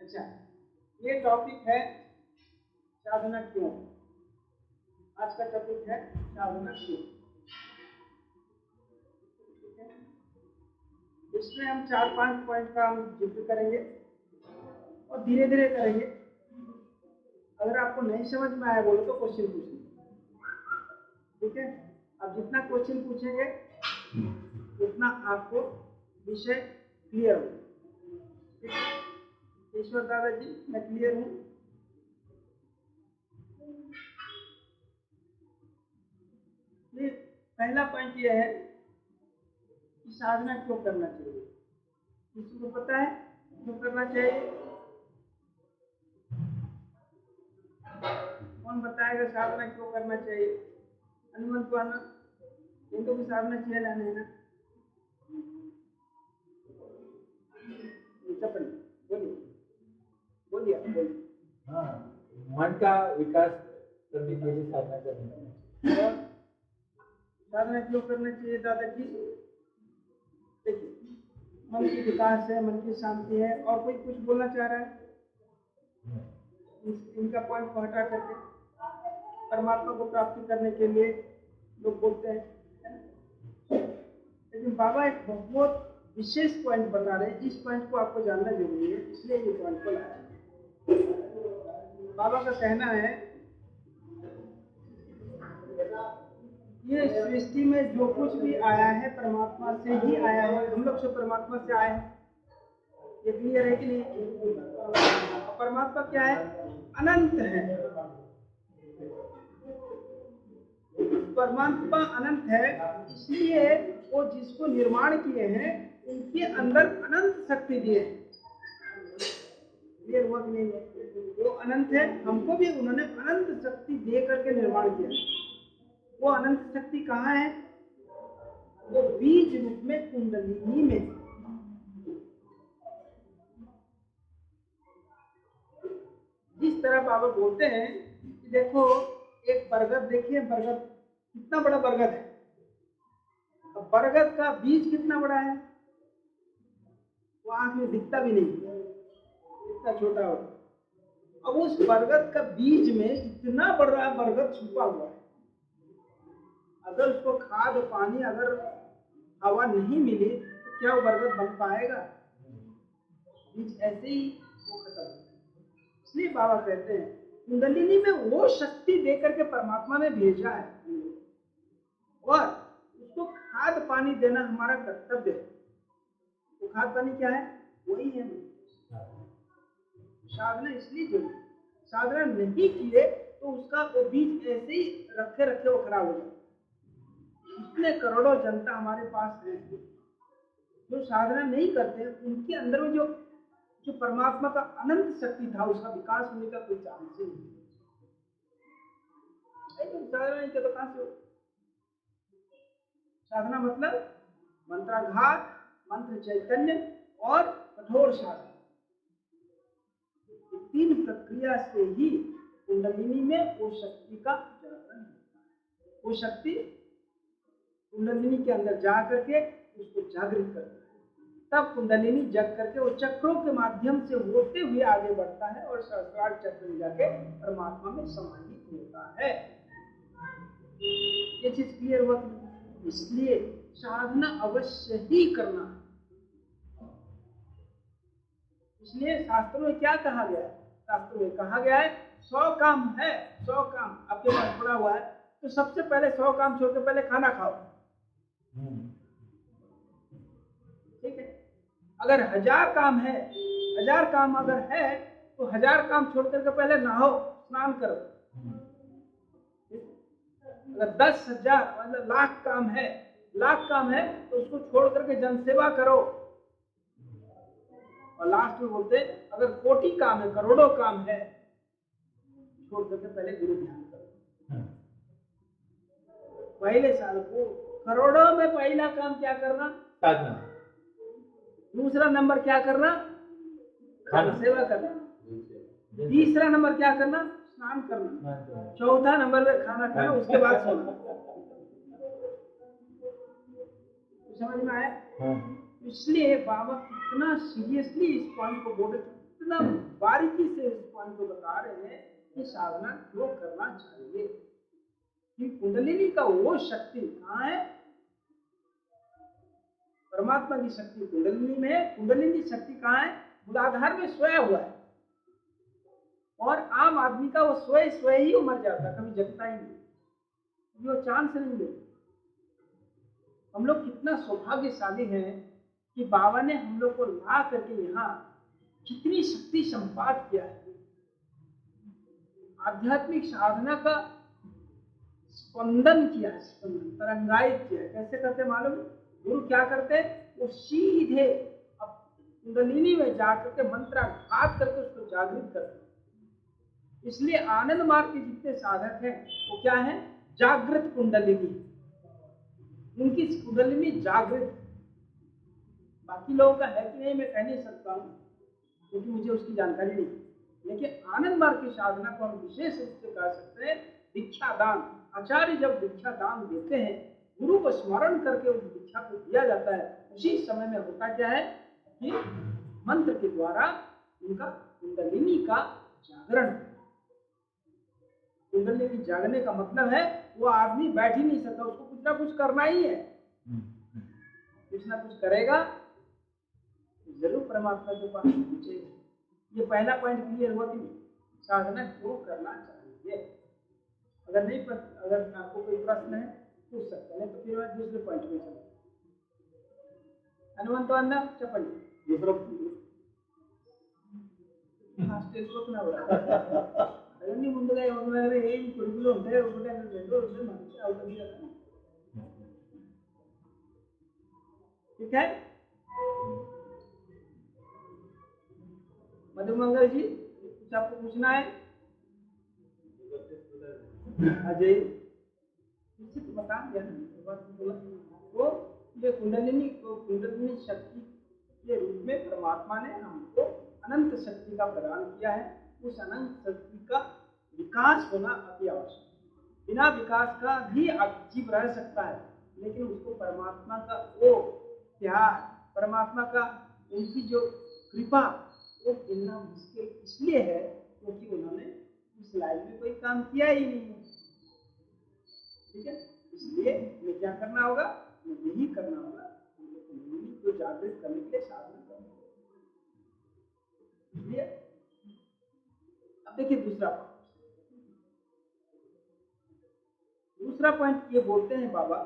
अच्छा, ये टॉपिक है साधना क्यों। आज का टॉपिक है साधना क्यों। ठीक है, इसमें हम 4-5 पॉइंट का हम जिक्र करेंगे और धीरे धीरे करेंगे। अगर आपको नहीं समझ में आया बोलो तो क्वेश्चन पूछिए। ठीक है, अब जितना क्वेश्चन पूछेंगे उतना आपको विषय क्लियर हो। ईश्वर दादाजी, मैं क्लियर हूँ। पहला पॉइंट यह है कि साधना क्यों करना चाहिए। किसी को पता है क्यों करना चाहिए? कौन बताएगा साधना क्यों करना चाहिए? हनुमंत वाला इनको भी साधना चाहिए ना, नहीं ना? चपड़ी बोलिए, बोलिए, बोलिए। हाँ, मन का विकास करने के लिए साधना करनी चाहिए। साधना क्यों करना चाहिए दादाजी? देखिए, मन की विकास है, मन की शांति है। और कोई कुछ बोलना चाह रहा है? इनका पॉइंट को हटा करके परमात्मा को प्राप्ति करने के लिए लोग बोलते हैं, लेकिन बाबा एक बहुत विशेष पॉइंट बता रहे हैं। इस पॉइंट को आपको जानना जरूरी है, इसलिए ये पॉइंट को लाया। बाबा का कहना है ये सृष्टि में जो कुछ भी आया है परमात्मा से ही आया है। हम लोग सब परमात्मा से आए हैं, ये क्लियर है कि नहीं? परमात्मा क्या है? अनंत है। परमात्मा अनंत है, इसलिए वो जिसको निर्माण किए हैं उनके अंदर अनंत शक्ति दिए हैं। क्लियर हुआ कि नहीं? वो अनंत है, हमको भी उन्होंने अनंत शक्ति दे करके निर्माण किया। वो अनंत शक्ति कहाँ है? वो बीज रूप में कुंडलिनी में। जिस तरह बाबा बोलते हैं कि देखो एक बरगद, देखिए बरगद कितना बड़ा बरगद है। अब बरगद का बीज कितना बड़ा है, वो आंख में दिखता भी नहीं, इतना छोटा हो। अब उस बरगद का बीज में इतना बड़ा बरगद छुपा हुआ है। अगर उसको खाद पानी, अगर हवा नहीं मिली तो क्या वो बरगद बन पाएगा? बीज ऐसे ही वो खत्म। इसलिए बाबा कहते हैं कुंडलिनी में वो शक्ति देकर के परमात्मा ने भेजा है और उसको खाद पानी देना हमारा कर्तव्य है। वो खाद पानी क्या है? वही है साधना। इसलिए जरूरी, साधना नहीं किए तो उसका वो बीज ऐसे ही रखे रखे वो खराब हो जाए। इतने करोड़ों जनता हमारे पास है जो साधना नहीं करते, उनके अंदर में जो परमात्मा का अनंत शक्ति था उसका विकास होने का कोई चांस ही नहीं। तुम साधना नहीं करते कहां से हो? साधना मतलब मंत्राघात, मंत्र चैतन्य और कठोर साधना। तीन प्रक्रिया से ही कुंडलिनी में वो शक्ति का जागरण होता है। वो शक्ति कुंडलिनी के अंदर जा करके उसको जागृत करता है। तब कुंडलिनी जग करके वो चक्रों के माध्यम से होते हुए आगे बढ़ता है और सहस्त्रार चक्र में जाके परमात्मा में समाहित होता है। ये चीज क्लियर हुआ? इसलिए साधना अवश्य ही करना है। इसलिए शास्त्रों में क्या कहा गया है? शास्त्रों में कहा गया है 100 काम है, 100 काम आपके पास पड़ा हुआ है तो सबसे पहले 100 काम छोड़ के पहले खाना खाओ। ठीक है, अगर 1000 काम है, 1000 काम अगर है तो 1000 काम छोड़ करके पहले नहाओ, स्नान करो। अगर 10,000 मतलब लाख काम है, लाख काम है तो उसको छोड़ करके जनसेवा करो। और लास्ट में बोलते अगर कोटि काम है, करोड़ों काम है, छोड़ करके पहले गुरु ध्यान करो। पहले साल को करोड़ों में पहला काम क्या करना? साधना। दूसरा नंबर क्या करना? खाना सेवा करना। तीसरा नंबर क्या करना? स्नान करना। चौथा नंबर में खाना खाना, उसके बाद सोना। समझ में आया? इसलिए बाबा कितना सीरियसली इस पॉइंट को बोले, इतना बारीकी से इस पॉइंट को बता रहे हैं कि साधना क्यों करना चाहिए। कि कुंडलिनी का वो शक्ति कहाँ है? परमात्मा की शक्ति कुंडलिनी में है। कुंडलिनी शक्ति कहाँ है? मूलाधार में सोया हुआ है। और आम आदमी का वो सोए सोए ही मर जाता, कभी जगता ही नहीं, वो चांस नहीं देता। हम लोग कितना सौभाग्यशाली हैं कि बाबा ने हम लोग को ला करके यहाँ कितनी शक्ति संपाद किया है। आध्यात्मिक साधना का स्पंदन किया है, स्पंदन तरंगायित किया है। कैसे करते मालूम? गुरु क्या करते? वो सीधे अब कुंडलिनी में जाकर के मंत्राघात करके उसको जागृत करते। इसलिए आनंद मार्ग के जितने साधक हैं वो क्या है? जागृत कुंडलिनी। उनकी कुंडलिनी जागृत। बाकी लोगों का है कि नहीं मैं कह नहीं सकता हूँ, क्योंकि मुझे उसकी जानकारी नहीं। लेकिन आनंद मार्ग की साधना को हम विशेष रूप से कह सकते हैं दीक्षा दान। आचार्य जब दीक्षा दान देते हैं, गुरु को स्मरण करके उस दीक्षा को दिया जाता है, उसी समय में होता क्या है कि मंत्र के द्वारा उनका कुंडलिनी का जागरण। कुंडलिनी जागने का मतलब है वो आदमी बैठ ही नहीं सकता, उसको कुछ ना कुछ करना ही है। कुछ ना कुछ करेगा जरूर परमात्मा के पास पहुंचेगा। ये पहला पॉइंट क्लियर हुआ कि साधना क्यों करना चाहिए। अगर नहीं अगर आपको कोई प्रश्न है पूछ सकते हैं, तो फिर मैं दूसरे पॉइंट में चलूँ। हनुमंत अन्ना चपली दूसरा అవన్నీ ముందుగా ఏమన్నారు, ఏం కొడుకులు ఉంటాయి ఒకటి అక్కడ 2 రోజులు మంచి అవుతుంది కదా। ठीक है मधुमंगल जी, कुछ आपको पूछना है? अजय तो बता दिया वो जो कुंडलिनी शक्ति के रूप में परमात्मा ने हमको अनंत शक्ति का प्रदान किया है। उस अनंत शक्ति का विकास होना अति आवश्यक। बिना विकास का भी जीव रह सकता है, लेकिन उसको परमात्मा का वो प्यार, परमात्मा का उनकी जो कृपा वो मिलना मुश्किल इसलिए है क्योंकि उन्होंने इस लाइफ में कोई काम किया ही नहीं है। ठीक है, इसलिए हमें क्या करना होगा? यही करना होगा, को जागृत करने के लिए साधना करना होगा। इसलिए अब देखिए दूसरा पॉइंट ये बोलते हैं बाबा,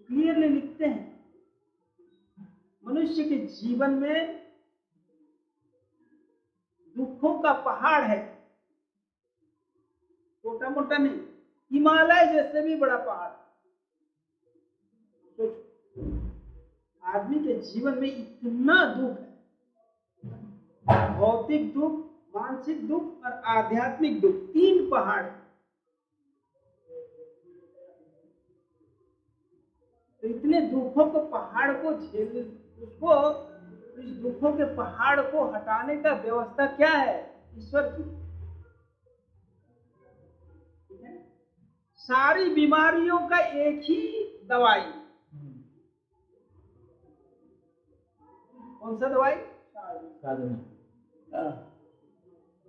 क्लियरली लिखते हैं, मनुष्य के जीवन में दुखों का पहाड़ है, छोटा मोटा नहीं, हिमालय जैसे भी बड़ा पहाड़। तो आदमी के जीवन में इतना दुख है, भौतिक दुख, मानसिक दुख और आध्यात्मिक दुख, 3 पहाड़। तो इतने दुखों को पहाड़ को झेल, उसको इस दुखों के पहाड़ को हटाने का व्यवस्था क्या है? ईश्वर की। सारी बीमारियों का एक ही दवाई, कौन सा दवाई? साधना।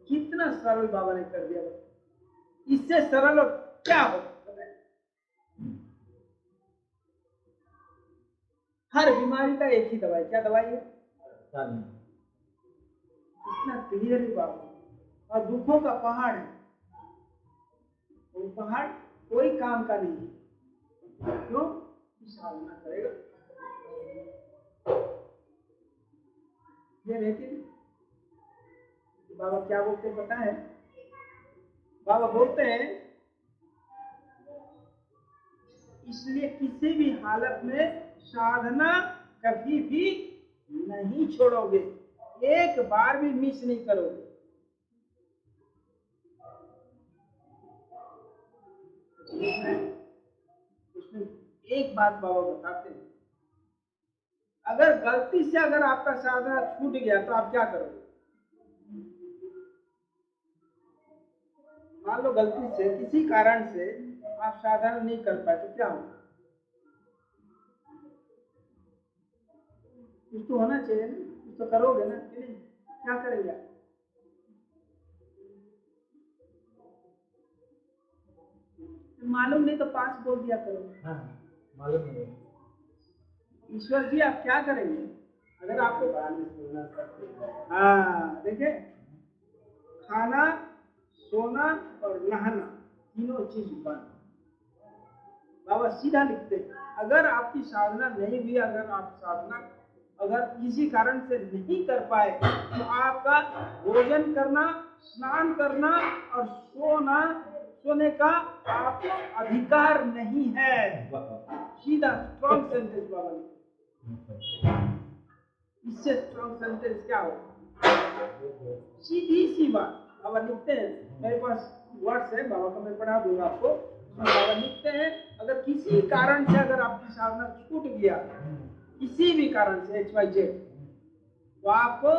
कितना सरल बाबा ने कर दिया। इससे सरल और क्या हो? हर बीमारी का एक ही दवाई, क्या दवाई है? साधना। इतना क्लियर ही बाबा। और दुखों का पहाड़ है, वो पहाड़ कोई काम का नहीं है। क्यों? साधना करेगा। लेकिन बाबा क्या बोलते पता है? बाबा बोलते हैं इसलिए किसी भी हालत में साधना कभी भी नहीं छोड़ोगे, एक बार भी मिस नहीं करोगे। उसमें एक बात बाबा बताते हैं, अगर गलती से अगर आपका साधना छूट गया तो आप क्या करोगे? मान लो गलती से किसी कारण से आप साधना नहीं कर पाए तो क्या होगा? कुछ तो होना चाहिए ना, कुछ तो करोगे ना कि नहीं? क्या करेंगे आप? मालूम नहीं तो पास बोल दिया करो। हाँ, मालूम नहीं। ईश्वर जी आप क्या करेंगे अगर आपको? हाँ देखिए, खाना, सोना और नहाना तीनों चीज बंद। बाबा सीधा लिखते हैं, अगर आपकी साधना नहीं हुई, अगर आप साधना अगर किसी कारण से नहीं कर पाए तो आपका भोजन करना, स्नान करना और सोने का आपको अधिकार नहीं है। सीधा स्ट्रॉन्ग सेंटेंस बाबा लिखते हैं। इससे स्ट्रॉन्ग सेंटेंस क्या हो? सीधी सी बात बाबा लिखते हैं। मेरे पास वर्ड्स है बाबा का, मैं पढ़ा दूंगा आपको। बाबा लिखते हैं, अगर किसी कारण से अगर आपकी साधना छूट गया, किसी भी कारण से XYZ, तो आपको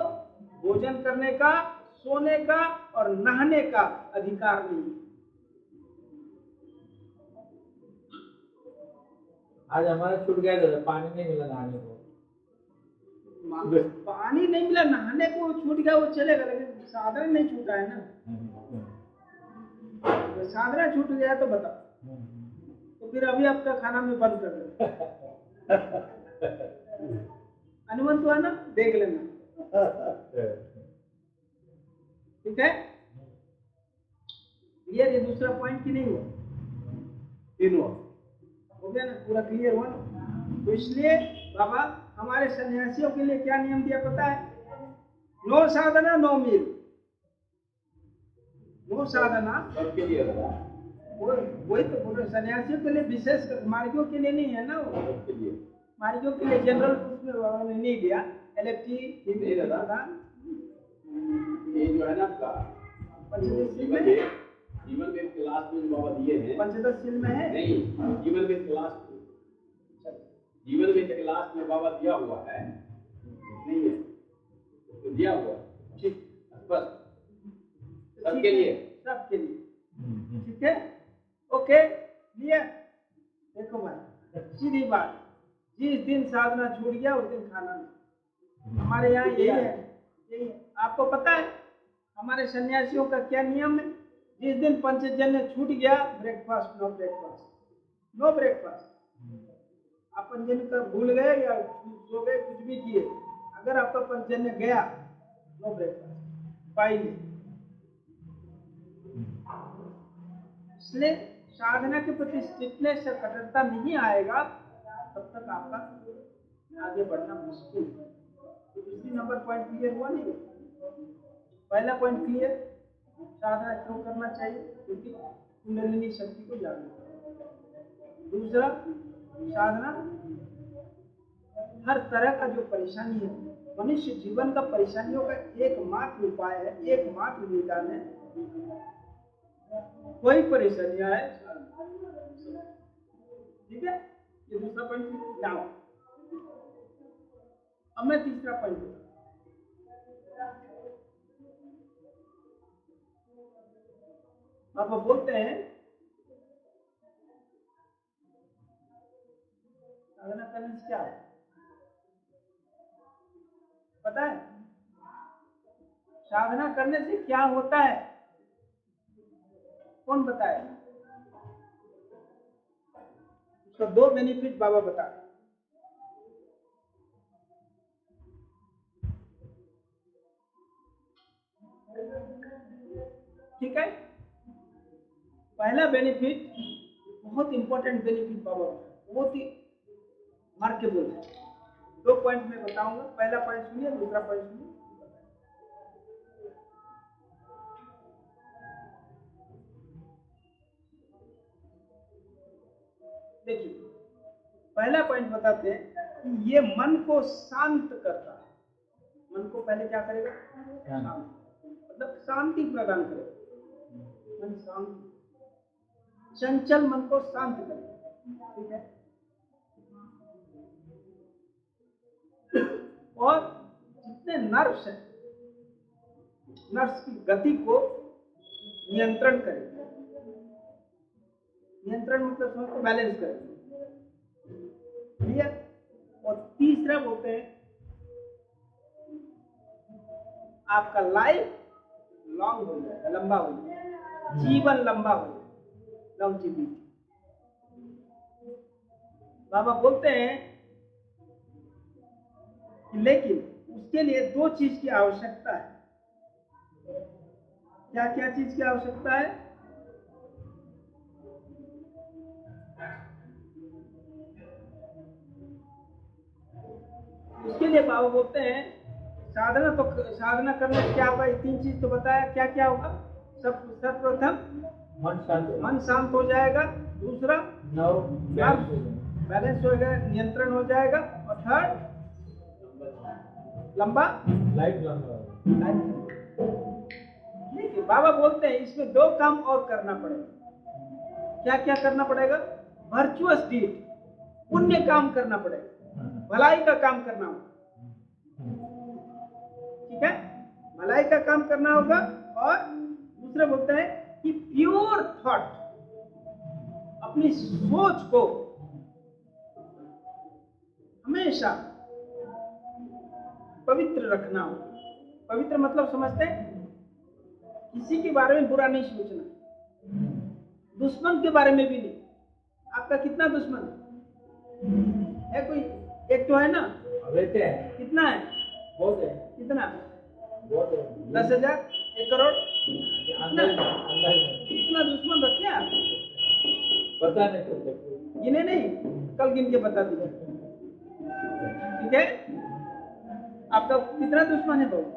भोजन करने का, सोने का और नहाने का अधिकार नहीं। आज हमारा छूट गया दादा, पानी नहीं मिला नहाने को। पानी नहीं मिला, नहाने को छूट गया वो चलेगा, लेकिन साधना नहीं छूटा है ना। तो साधना छूट गया तो बताओ, तो फिर अभी आपका खाना में बंद कर दो। अनुमान तो है ना, देख लेना। ठीक है, क्लियर? ये दूसरा पॉइंट की नहीं हुआ? तीन हो गया ना, पूरा क्लियर हुआ ना? तो इसलिए बाबा हमारे सन्यासियों के लिए क्या नियम दिया पता है? नो साधना नो मील। नो साधना सबके लिए, वही तो बोल रहे, सन्यासियों के लिए विशेष, मार्गियों के लिए नहीं है ना वो, सबके लिए। मार्गियों के लिए जनरल उसमें नहीं दिया। LFT नहीं दादा, ये जो है ना आपका पंचदशील में, जीवन में क्लास में बाबा दिए हैं, पंचदशील में है नहीं, जीवन में क्लास, जीवन में क्लास में बाबा दिया हुआ है, नहीं है तो दिया हुआ, ठीक, बस सबके लिए, सबके लिए। ठीक है, ओके, क्लियर? देखो भाई, सीधी बात, जिस दिन साधना छूट गया उस दिन खाना नहीं। हमारे यहाँ यही है, यही है। आपको पता है हमारे सन्यासियों का क्या नियम है? जिस दिन पंचजन्य छूट गया, breakfast, no breakfast, no breakfast. आप पंचजन्य का भूल गए या सो गए, कुछ भी किए, अगर आपका पंचजन्य गया, नो ब्रेकफास्ट, पाइए। इसलिए साधना के प्रति स्ट्रिक्टनेस या कठोरता नहीं आएगा, तब तक आपका आगे बढ़ना मुश्किल है। तो दूसरी नंबर पॉइंट क्लियर हुआ नहीं? पहला पॉइंट क्लियर, साधना क्यों करना चाहिए? क्योंकि कुंडलिनी शक्ति को जागृत करना। दूसरा, साधना हर तरह का जो परेशानी है, मनुष्य जीवन का परेशानियों का एकमात्र उपाय है, एकमात्र निदान है। कोई परेशानी आए, ठीक है? ये दूसरा पॉइंट जाओ। अब मैं तीसरा पॉइंट बताऊं। अब बोलते हैं साधना करने से क्या है पता है? साधना करने से क्या होता है? कौन बताए? उसका दो बेनिफिट बाबा बता रहे। ठीक है, पहला बेनिफिट बहुत इंपॉर्टेंट बेनिफिट बाबा, बहुत ही मार्केबल है। दो पॉइंट में बताऊंगा, पहला पॉइंट सुनिए, दूसरा पॉइंट सुनिए। देखिए, पहला पॉइंट बताते हैं कि ये मन को शांत करता है। मन को पहले क्या करेगा? शांत, मतलब शांति प्रदान करेगा। मन शांति, चंचल मन को शांत करेगा। ठीक है, और जितने नर्व्स हैं, नर्व्स की गति को नियंत्रण करेगा। नियंत्रण मतलब समझ को बैलेंस करेगा। क्लियर? और तीसरा बोलते हैं आपका लाइफ लॉन्ग हो जाएगा, लंबा हो जाएगा, जीवन लंबा हो जाएगा, लॉन्जिविटी। बाबा बोलते हैं कि लेकिन उसके लिए दो चीज की आवश्यकता है। क्या क्या चीज की आवश्यकता है? उसके लिए बाबा बोलते हैं साधना करने से क्या होगा? ये तीन चीज तो बताया, क्या क्या होगा? सर्वप्रथम मन शांत हो जाएगा, दूसरा बैलेंस हो जाएगा, नियंत्रण हो जाएगा, और थर्ड लंबा लाइफ लंबा। देखिए बाबा बोलते हैं इसमें दो काम और करना पड़ेगा। क्या क्या करना पड़ेगा? वर्चुअस डीड, पुण्य काम करना पड़ेगा, भलाई का काम करना होगा। ठीक है, भलाई का काम करना होगा। और दूसरा बोलता है कि प्योर थॉट, अपनी सोच को हमेशा पवित्र रखना होगा। पवित्र मतलब समझते हैं? किसी के बारे में बुरा नहीं सोचना, दुश्मन के बारे में भी नहीं। आपका कितना दुश्मन है? कोई एक तो है ना? रहते हैं। कितना है? बहुत है। कितना? बहुत है। 10,000, 1 करोड़? अंदर कितना दुश्मन रखे आप? पता नहीं चलता। गिने नहीं, कल गिन के बता दीजिए। ठीक है, आपका कितना दुश्मन है बाबू?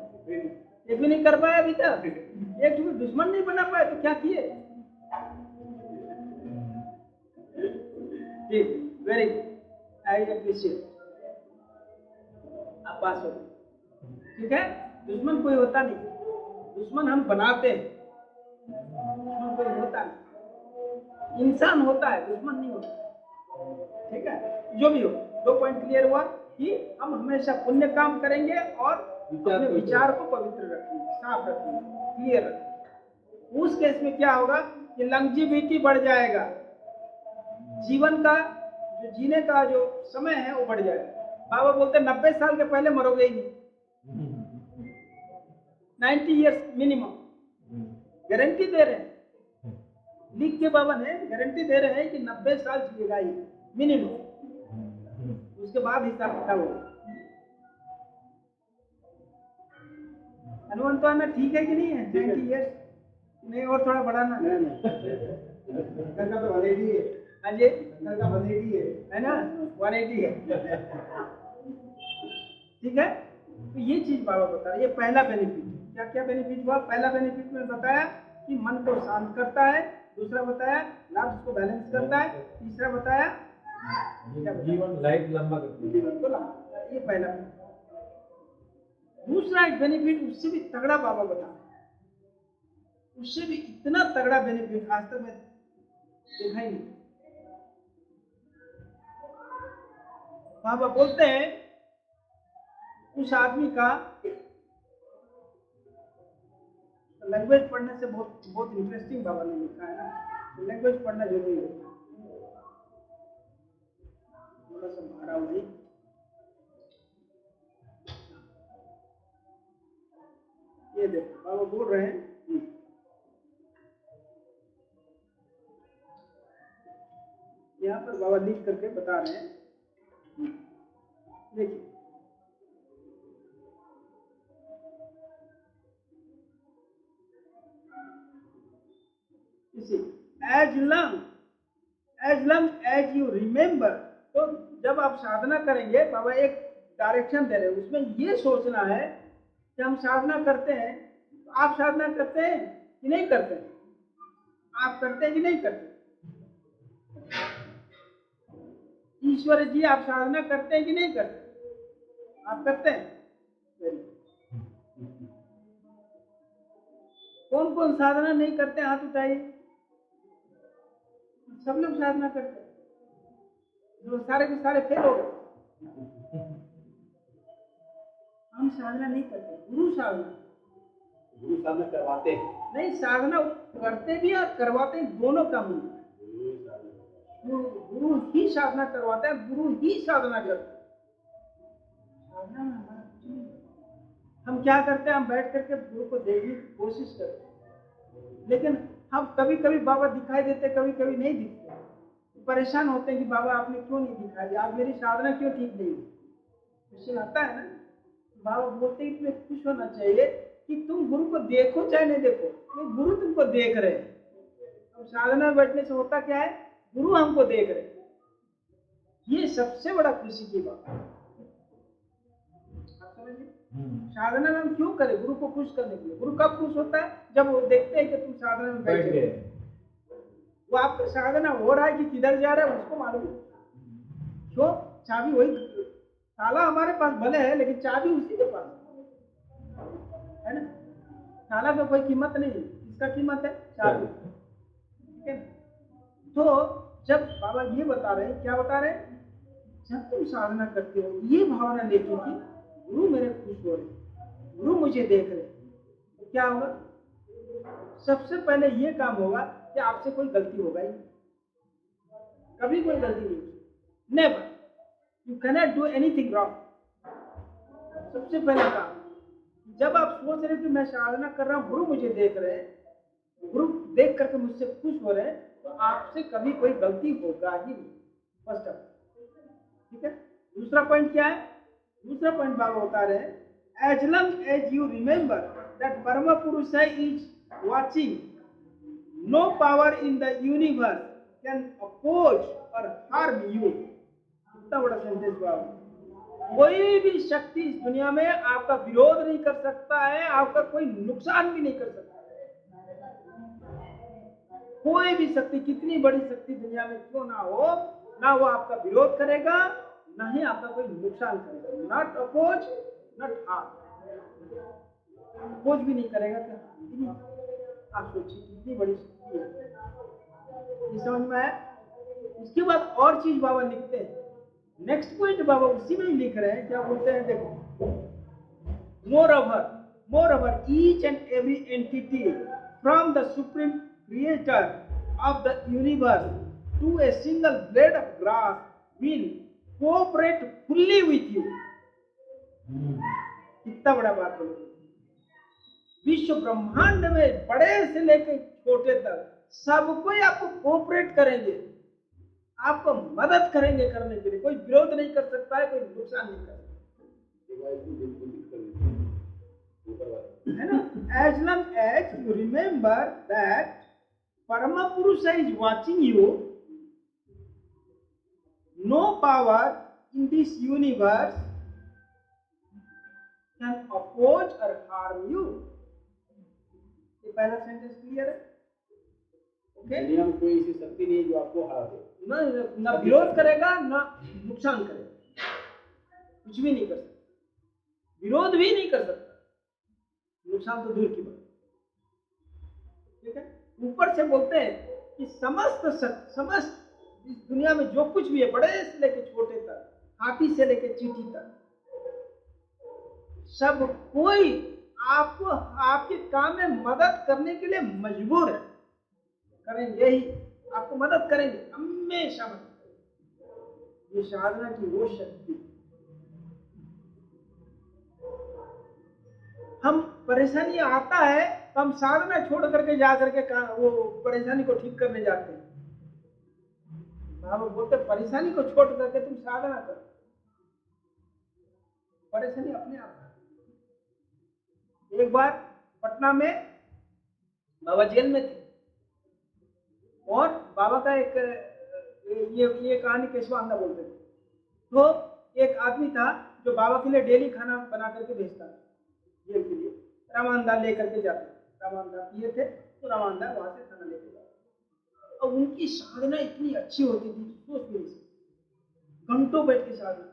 एक भी नहीं कर पाया अभी तक। एक भी दुश्मन नहीं बना पाए तो क्या किए? ठीक, वेरी गुड, आई अप्रिशिएट। आप पास हो गए। ठीक है, दुश्मन कोई होता नहीं, दुश्मन हम बनाते हैं। दुश्मन कोई होता नहीं, इंसान होता है, दुश्मन नहीं होता। ठीक है, जो भी हो, 2 पॉइंट क्लियर हुआ कि हम हमेशा पुण्य काम करेंगे और अपने विचार को पवित्र रखेंगे, साफ रखेंगे, क्लियर रखेंगे। उस केस में क्या होगा कि लॉन्जिविटी बढ़ जाएगा, जीवन का जो जीने का जो समय है वो बढ़ जाएगा। बाबा बोलते हैं 90 साल के पहले मरोगे ही नहीं, 90 इयर्स मिनिमम, गारंटी दे रहे हैं, लिख के बाबा ने गारंटी दे रहे हैं कि 90 साल जिएगा ही मिनिमम, उसके बाद हिसाब किताब होगा। अनुमान तो आना ठीक है कि नहीं है? 90 इयर्स नहीं, और थोड़ा बढ़ाना है तो 180 है। हाँ जी, 180 है ना? 180 है। ठीक है, तो ये चीज बाबा बता रहे, ये पहला बेनिफिट। क्या क्या बेनिफिट हुआ? पहला बेनिफिट में बताया कि मन को शांत करता है, दूसरा बताया लाभ को बैलेंस करता है, तीसरा बताया जीवन लाइफ लंबा करता है, जीवन को लंबा। ये पहला। दूसरा एक बेनिफिट उससे भी तगड़ा बाबा बता, उससे भी इतना तगड़ा बेनिफिट आज तक मैं देखा ही नहीं। बाबा बोलते हैं उस आदमी का लैंग्वेज पढ़ने से बहुत बहुत इंटरेस्टिंग बाबा ने लिखा है ना, तो लैंग्वेज पढ़ना जरूरी है। थोड़ा सा भारा वही, ये देखो बाबा बोल रहे हैं, यहाँ पर बाबा लिख करके बता रहे हैं। देखिए as long as you remember. तो जब आप साधना करेंगे, बाबा एक डायरेक्शन दे रहे हैं, उसमें ये सोचना है कि हम साधना करते हैं, तो आप साधना करते हैं कि नहीं करते हैं? आप करते हैं कि नहीं करते? ईश्वर जी आप साधना करते हैं कि नहीं करते? आप करते हैं। कौन कौन साधना नहीं करते? हाथ उठाइए। सब लोग साधना करते हैं, जो सारे के सारे फेल हो गए। हम साधना नहीं करते, गुरु साधना करवाते हैं। नहीं, साधना करते भी और करवाते हैं, दोनों काम होता है। गुरु ही साधना करवाता है, गुरु ही साधना करता है। साधना में हमारा कुछ नहीं। हम क्या करते हैं, हम बैठ करके गुरु को देखने की कोशिश करते हैं, लेकिन हम कभी कभी बाबा दिखाई देते, कभी कभी नहीं दिखते, परेशान होते हैं कि बाबा आपने क्यों नहीं दिखाई दिया, आप मेरी साधना क्यों ठीक नहीं हुई। क्वेश्चन आता है ना। बाबा बोलते हैं तुम्हें खुश होना चाहिए कि तुम गुरु को देखो चाहे नहीं देखो, ये गुरु तुमको देख रहे हैं। अब साधना में बैठने से होता क्या है, गुरु हमको देख रहे हैं, ये सबसे बड़ा खुशी की बात है। आप समझिए, साधना में हम क्यों करें, गुरु को खुश करने के लिए। गुरु कब खुश होता है, जब वो देखते हैं कि तुम साधना में बैठ गए। वो आपका साधना हो रहा है कि किधर जा रहा है उसको मालूम है। क्यों, चाबी वही, ताला हमारे पास भले है लेकिन चाबी उसी के पास है ना। ताला का कोई कीमत नहीं, इसका कीमत है चाबी, ठीक है। तो जब बाबा ये बता रहे हैं, क्या बता रहे हैं, जब तुम साधना करते हो ये भावना लेके कि गुरु मेरे खुश हो रहे, गुरु मुझे देख रहे, तो क्या होगा, सबसे पहले ये काम होगा कि आपसे कोई गलती होगा ही, कभी कोई गलती नहीं, never, you cannot do anything wrong. सबसे पहला काम, जब आप सोच रहे कि मैं साधना कर रहा हूं, गुरु मुझे देख रहे हैं, गुरु देख करके मुझसे खुश हो रहे हैं, तो आपसे कभी कोई गलती होगा ही नहीं। फर्स्ट ऑफ, ठीक है। दूसरा पॉइंट क्या है, दूसरा पॉइंट बाबा बता रहे हैं, as long as you remember that Param Purush is watching, no power in the universe can oppose or harm you। कितना बड़ा सेंटेंस बाबा, कोई भी शक्ति इस दुनिया में आपका विरोध नहीं कर सकता है, आपका कोई नुकसान भी नहीं कर सकता है। कोई भी शक्ति, कितनी बड़ी शक्ति दुनिया में क्यों ना हो, ना वो आपका विरोध करेगा, ना ही आपका कोई नुकसान करेगा। Not oppose, not harm, oppose भी नहीं करेगा क्या। आप सोचिए कितनी बड़ी शक्ति है, ये समझ में आया। इसके बाद और चीज बाबा लिखते हैं, नेक्स्ट पॉइंट बाबा उसी में ही लिख रहे हैं, क्या बोलते हैं, देखो, moreover each and every entity from the supreme creator of the universe to a single blade of grass will cooperate fully with you. कितना बड़ा बात है, विश्व ब्रह्मांड में बड़े से लेकर छोटे तक सब कोई आपको कोऑपरेट करेंगे, आपको मदद करेंगे करने के लिए, कोई विरोध नहीं कर सकता है, कोई नुकसान नहीं कर सकता है ना। As long as you remember that Param Purush is watching you, no power in this universe can oppose or harm you. ये पहला सेंटेंस क्लियर है, ओके। दुनिया में कोई ऐसी शक्ति नहीं जो आपको हरा दे, ना विरोध करेगा ना नुकसान करेगा, कुछ भी नहीं कर सकता, विरोध भी नहीं कर सकता, नुकसान तो दूर की बात, ठीक है। ऊपर से बोलते हैं कि समस्त इस दुनिया में जो कुछ भी है, बड़े से लेकर छोटे तक, हाथी से लेकर चींटी तक, सब कोई आपको आपके काम में मदद करने के लिए मजबूर है, करेंगे ही, आपको मदद करेंगे, हमेशा मदद करेंगे। ये साधना की वो शक्ति। हम परेशानी आता है तो हम साधना छोड़ करके जा करके वो परेशानी को ठीक करने जाते हैं। बाबा बोलते परेशानी को छोड़ करके तुम साधना करो, परेशानी अपने आप। एक बार पटना में बाबा जेल में थे और बाबा का एक ये कहानी केशवानंदा बोलते थे। तो एक आदमी था जो बाबा के लिए डेली खाना बना करके भेजता था जेल के लिए, रामानंदा लेकर के जाते, रामानंदा पिए थे तो रामानंदा वहां से खाना लेकर जाते। और उनकी साधना इतनी अच्छी होती थी, सोच नहीं सकते, घंटों बैठ के साधना।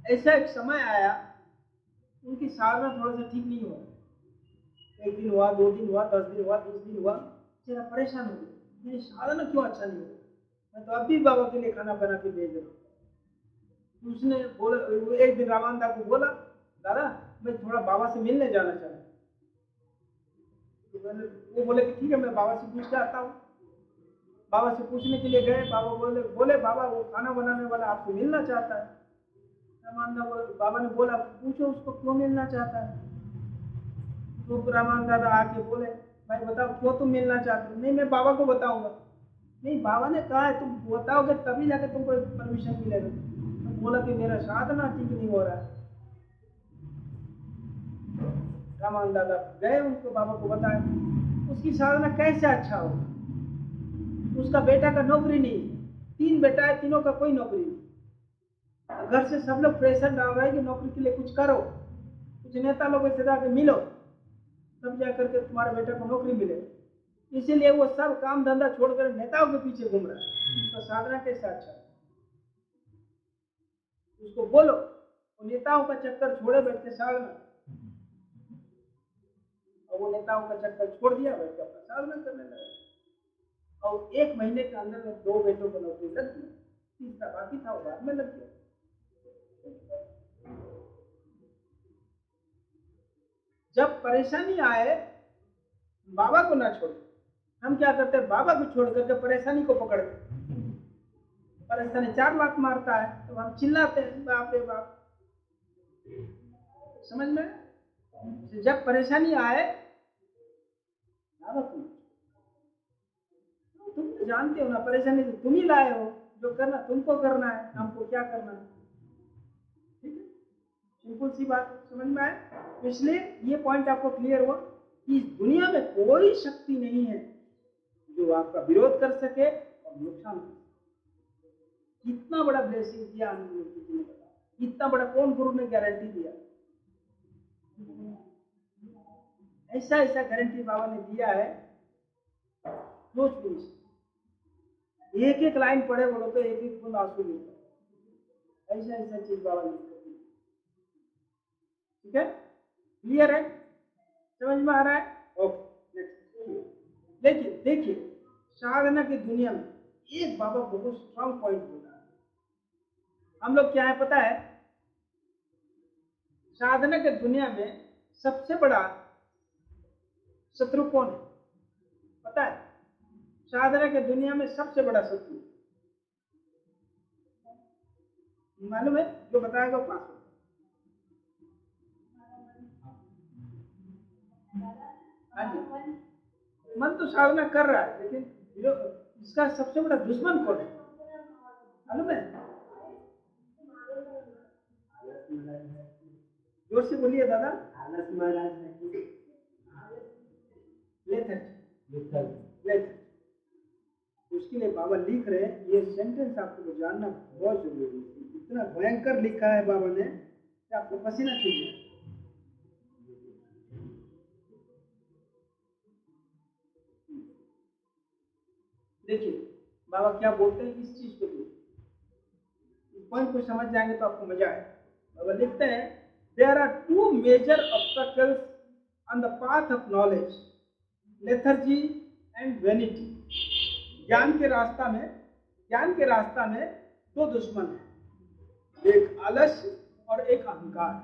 ऐसा एक समय आया उनकी साधना थोड़ा सा ठीक नहीं हुआ, एक दिन हुआ, 2 दिन हुआ, 10 दिन हुआ, 20 दिन हुआ, जरा परेशान हो गए, मेरी साधना क्यों अच्छा नहीं हुआ, मैं तो अब भी बाबा के लिए खाना बना के भेज रहा हूँ। उसने बोला, एक दिन रामानंदा को बोला, दादा मैं थोड़ा बाबा से मिलने जाना चाहता हूँ। तो वो बोले कि ठीक है, मैं बाबा से पूछ के आता हूँ। बाबा से पूछने के लिए गए, बाबा बोले बाबा वो खाना बनाने वाला आपसे मिलना चाहता है। बाबा ने बोला पूछो उसको क्यों मिलना चाहता है। तो रामान दादा आके बोले भाई बताओ क्यों तुम मिलना चाहते हो। नहीं मैं बाबा को बताऊंगा। नहीं बाबा ने कहा है तुम बताओगे तभी जाके तुमको परमिशन मिलेगा। तो बोला कि मेरा साधना ठीक नहीं हो रहा है। रामान दादा गए उनको बाबा को बताया उसकी साधना कैसे अच्छा हो। उसका बेटा का नौकरी नहीं, 3 बेटा है, तीनों का कोई नौकरी नहीं। घर से सब लोग प्रेशर डाल रहे हैं कि नौकरी के लिए कुछ करो, कुछ नेता लोगों से जाके मिलो, तब जाकर के तुम्हारे बेटा को नौकरी मिलेगी। इसीलिए वो सब काम धंधा छोड़कर नेताओं के पीछे घूम रहा है। उसका साधना कैसे अच्छा है। उसको बोलो वो नेताओं का चक्कर छोड़े बैठ के साधना। और वो नेताओं का चक्कर छोड़ दिया, बैठ के अपना साधना करने लगा। और 1 महीने के अंदर में 2 बेटों को नौकरी लग गई, तीसरा बाकी था वो बाद में लग गया। जब परेशानी आए बाबा को ना छोड़े। हम क्या करते हैं बाबा को छोड़ करके परेशानी को पकड़ते। परेशानी 4 लाख मारता है तो हम चिल्लाते हैं बाप रे बाप। समझ में। जब परेशानी आए बाबा को तुम तो जानते हो ना परेशानी तो तुम ही लाए हो, जो करना तुमको करना है, हमको क्या करना है। ठीक है, सिंपल सी बात समझ में आए। इसलिए ये पॉइंट आपको क्लियर हुआ कि इस दुनिया में कोई शक्ति नहीं है जो आपका विरोध कर सके और नुकसान कर सके। कितना बड़ा ब्लेसिंग दिया हमने, कितना बड़ा कौन गुरु ने गारंटी दिया। ऐसा ऐसा गारंटी बाबा ने दिया है सोच भी नहीं सकते। एक एक लाइन पढ़े बोलो तो एक एक बूंद आंसू गिरता है। ऐसा ऐसा चीज बाबा ने दी। ठीक है, क्लियर है, समझ में आ रहा है। ओके नेक्स्ट देखिए देखिए साधना की दुनिया में एक बाबा बहुत स्ट्रांग पॉइंट बोला है। हम लोग क्या है पता है, साधना की दुनिया में सबसे बड़ा शत्रु कौन है पता है। साधना की दुनिया में सबसे बड़ा शत्रु मालूम है, जो बताएगा पास होगा। मन तो साधना कर रहा है लेकिन इसका सबसे बड़ा दुश्मन कौन है मालूम है। जोर से बोलिए दादा। लेथर्जी। उसके लिए बाबा लिख रहे हैं, ये सेंटेंस आपको जानना बहुत जरूरी है। इतना भयंकर लिखा है बाबा ने कि आपको पसीना छूट जाए। देखिए बाबा क्या बोलते हैं इस चीज को, इस पॉइंट को समझ जाएंगे तो आपको मजा आए। बाबा लिखते हैं there are 2 major obstacles on the path of knowledge, lethargy and vanity. ज्ञान के रास्ता में 2 दुश्मन हैं, एक आलस्य और एक अहंकार।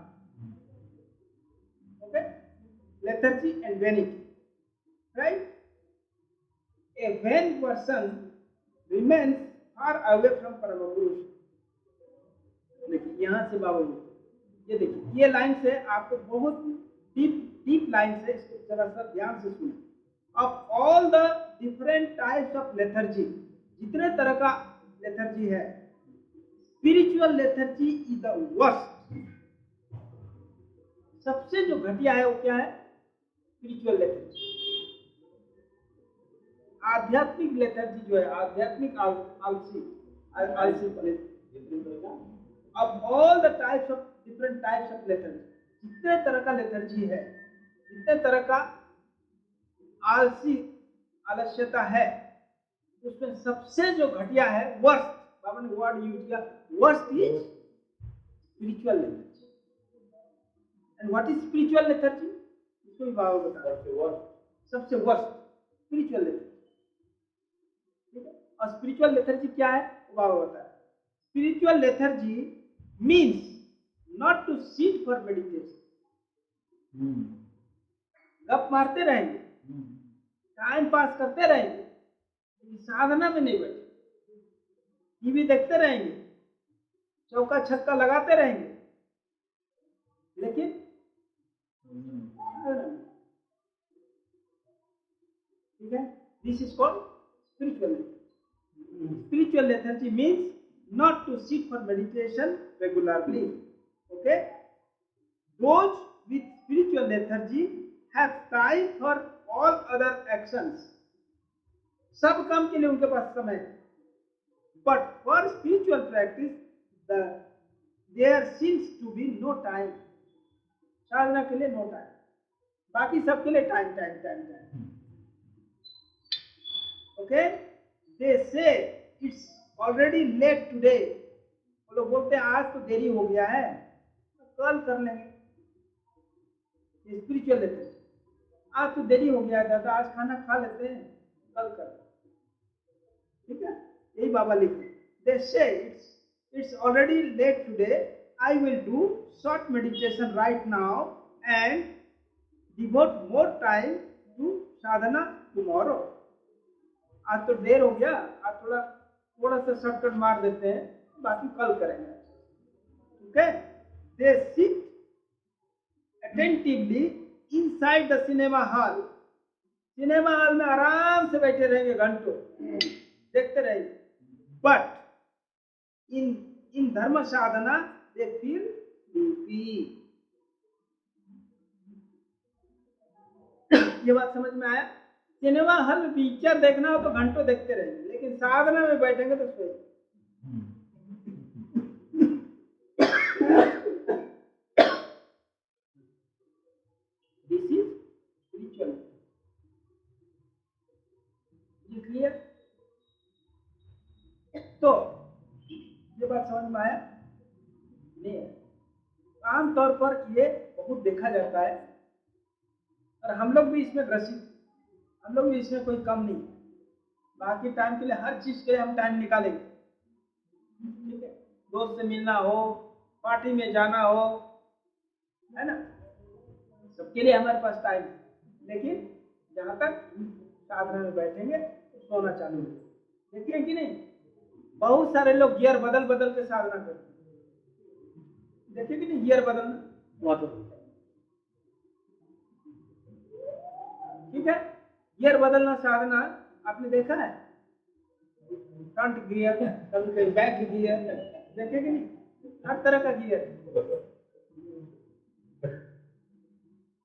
Okay, lethargy and vanity, right. A vain person remains far away from Parama Purush। देखिए यहाँ से बाबा ये देखिए ये लाइन से आपको बहुत डीप लाइन से इसको जरा सा ध्यान से सुनिए। Of all the different types of lethargy, जितने तरह का लेथर्जी है, spiritual lethargy is the worst. सबसे जो घटिया है वो क्या है, स्पिरिचुअल लेथर्जी। आध्यात्मिक लेथर्जी जो है, आध्यात्मिक आलसी अब all the types of different types of lethargy, जितने तरह का लेथर्जी है, जितने तरह का आलस्यता है, उसमें सबसे जो घटिया है वर्स्ट, बाबा ने वर्ड यूज किया, worst is spiritual lethargy. And what is spiritual lethargy, इसको भी बाबा बता रहे। सबसे वर्स्ट स्पिरिचुअल लेथर्जी। और स्पिरिचुअल लेथर्जी क्या है वो बाबा बताया। Spiritual lethargy means not to sit for meditation. गप मारते रहेंगे, टाइम पास करते रहेंगे, साधना में नहीं बैठे, टीवी देखते रहेंगे, चौका छक्का लगाते रहेंगे, ठीक है, this is called spiritual lethargy. Spiritual lethargy means not to sit for meditation regularly. Okay, those with spiritual lethargy have time for all other actions. सब काम के लिए उनके पास समय है, but for spiritual practice there seems to be no time. साधना के लिए no time, बाकी सब के लिए time time time time. Okay, they say it's already late today. वो लोग बोलते हैं आज तो देरी हो गया है, तो कल कर लेंगे। स्पिरिचुअल लेते हैं, आज तो देरी हो गया था, तो आज खाना खा लेते हैं, कल कर। ठीक है, यही बाबा लिखते हैं। They say it's already late today. I will do short meditation right now and devote more time to sadhana tomorrow. आज तो देर हो गया, आज थोड़ा सा शॉर्टकट मार देते हैं, बाकी कल करेंगे। Okay, they sit attentively inside the cinema hall. Cinema hall में आराम से बैठे रहेंगे, घंटों देखते रहेंगे। बट इन धर्म साधना they feel sleepy. ये बात समझ में आया? सिनेमा हॉल में पिक्चर देखना हो तो घंटों देखते रहेंगे, लेकिन साधना में बैठेंगे तो सोए। This is spiritual. ये क्लियर? तो ये बात समझ में आया? नहीं है। आमतौर पर ये बहुत देखा जाता है, और हम लोग भी इसमें ग्रसित, हम लोग भी इसमें कोई कम नहीं। बाकी टाइम के लिए, हर चीज के लिए हम टाइम निकालेंगे। ठीक है, दोस्त से मिलना हो, पार्टी में जाना हो, है ना, सबके लिए हमारे पास टाइम। लेकिन जहां तक साधना में बैठेंगे तो सोना चालू है। देखिए कि नहीं, बहुत सारे लोग गियर बदल बदल के साधना करते हैं। देखिए कि नहीं, गियर बदलना। ठीक है, गियर बदलना साधना आपने देखा है? फ्रंट गियर, कभी कभी बैक गियर, देखे कि नहीं, हर तरह का गियर।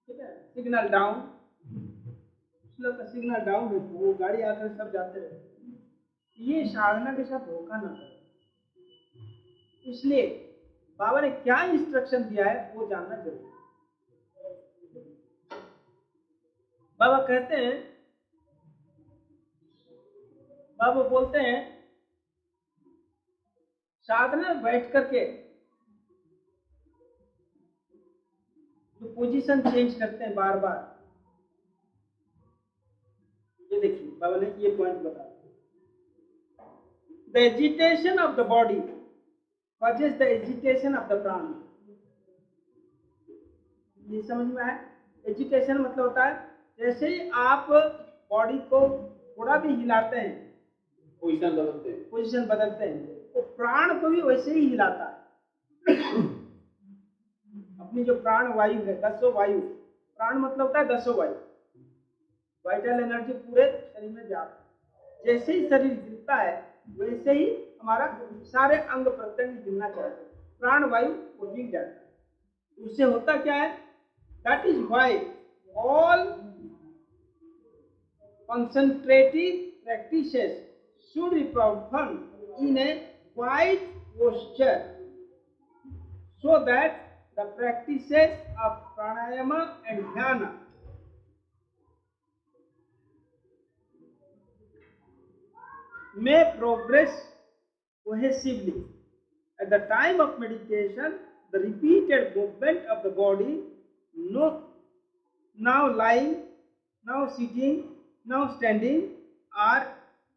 ठीक है, सिग्नल डाउन, कुछ लोग का सिग्नल डाउन है, वो गाड़ी आकर सब जाते रहे। ये साधना के साथ धोखा ना करें। इसलिए बाबा ने क्या इंस्ट्रक्शन दिया है वो जानना जरूरी है। बाबा कहते हैं, बाबा बोलते हैं, साधना में बैठ करके जो पोजीशन चेंज करते हैं बार बार, ये देखिए बाबा ने ये पॉइंट बताया। The agitation of the body causes the agitation of the प्राण। ये समझ में आया? एजिटेशन मतलब होता है जैसे ही आप बॉडी को थोड़ा भी हिलाते हैं, पोजीशन बदलते हैं, तो प्राण को भी वैसे ही हिलाता है। अपनी जो प्राण वायु है, 10 वायु, प्राण मतलब होता है 10 वायु, वाइटल एनर्जी पूरे शरीर में जाता है। जैसे ही शरीर हिलता है वैसे ही हमारा सारे अंग प्रत्यंग हिलना चाहिए, प्राण वायु वो हिल जाता है। उससे होता क्या है? That is why all concentrative practices should be performed in a quiet posture, so that the practices of pranayama and dhyana may progress cohesively. At the time of meditation, the repeated movement of the body, now lying, now sitting, now standing, are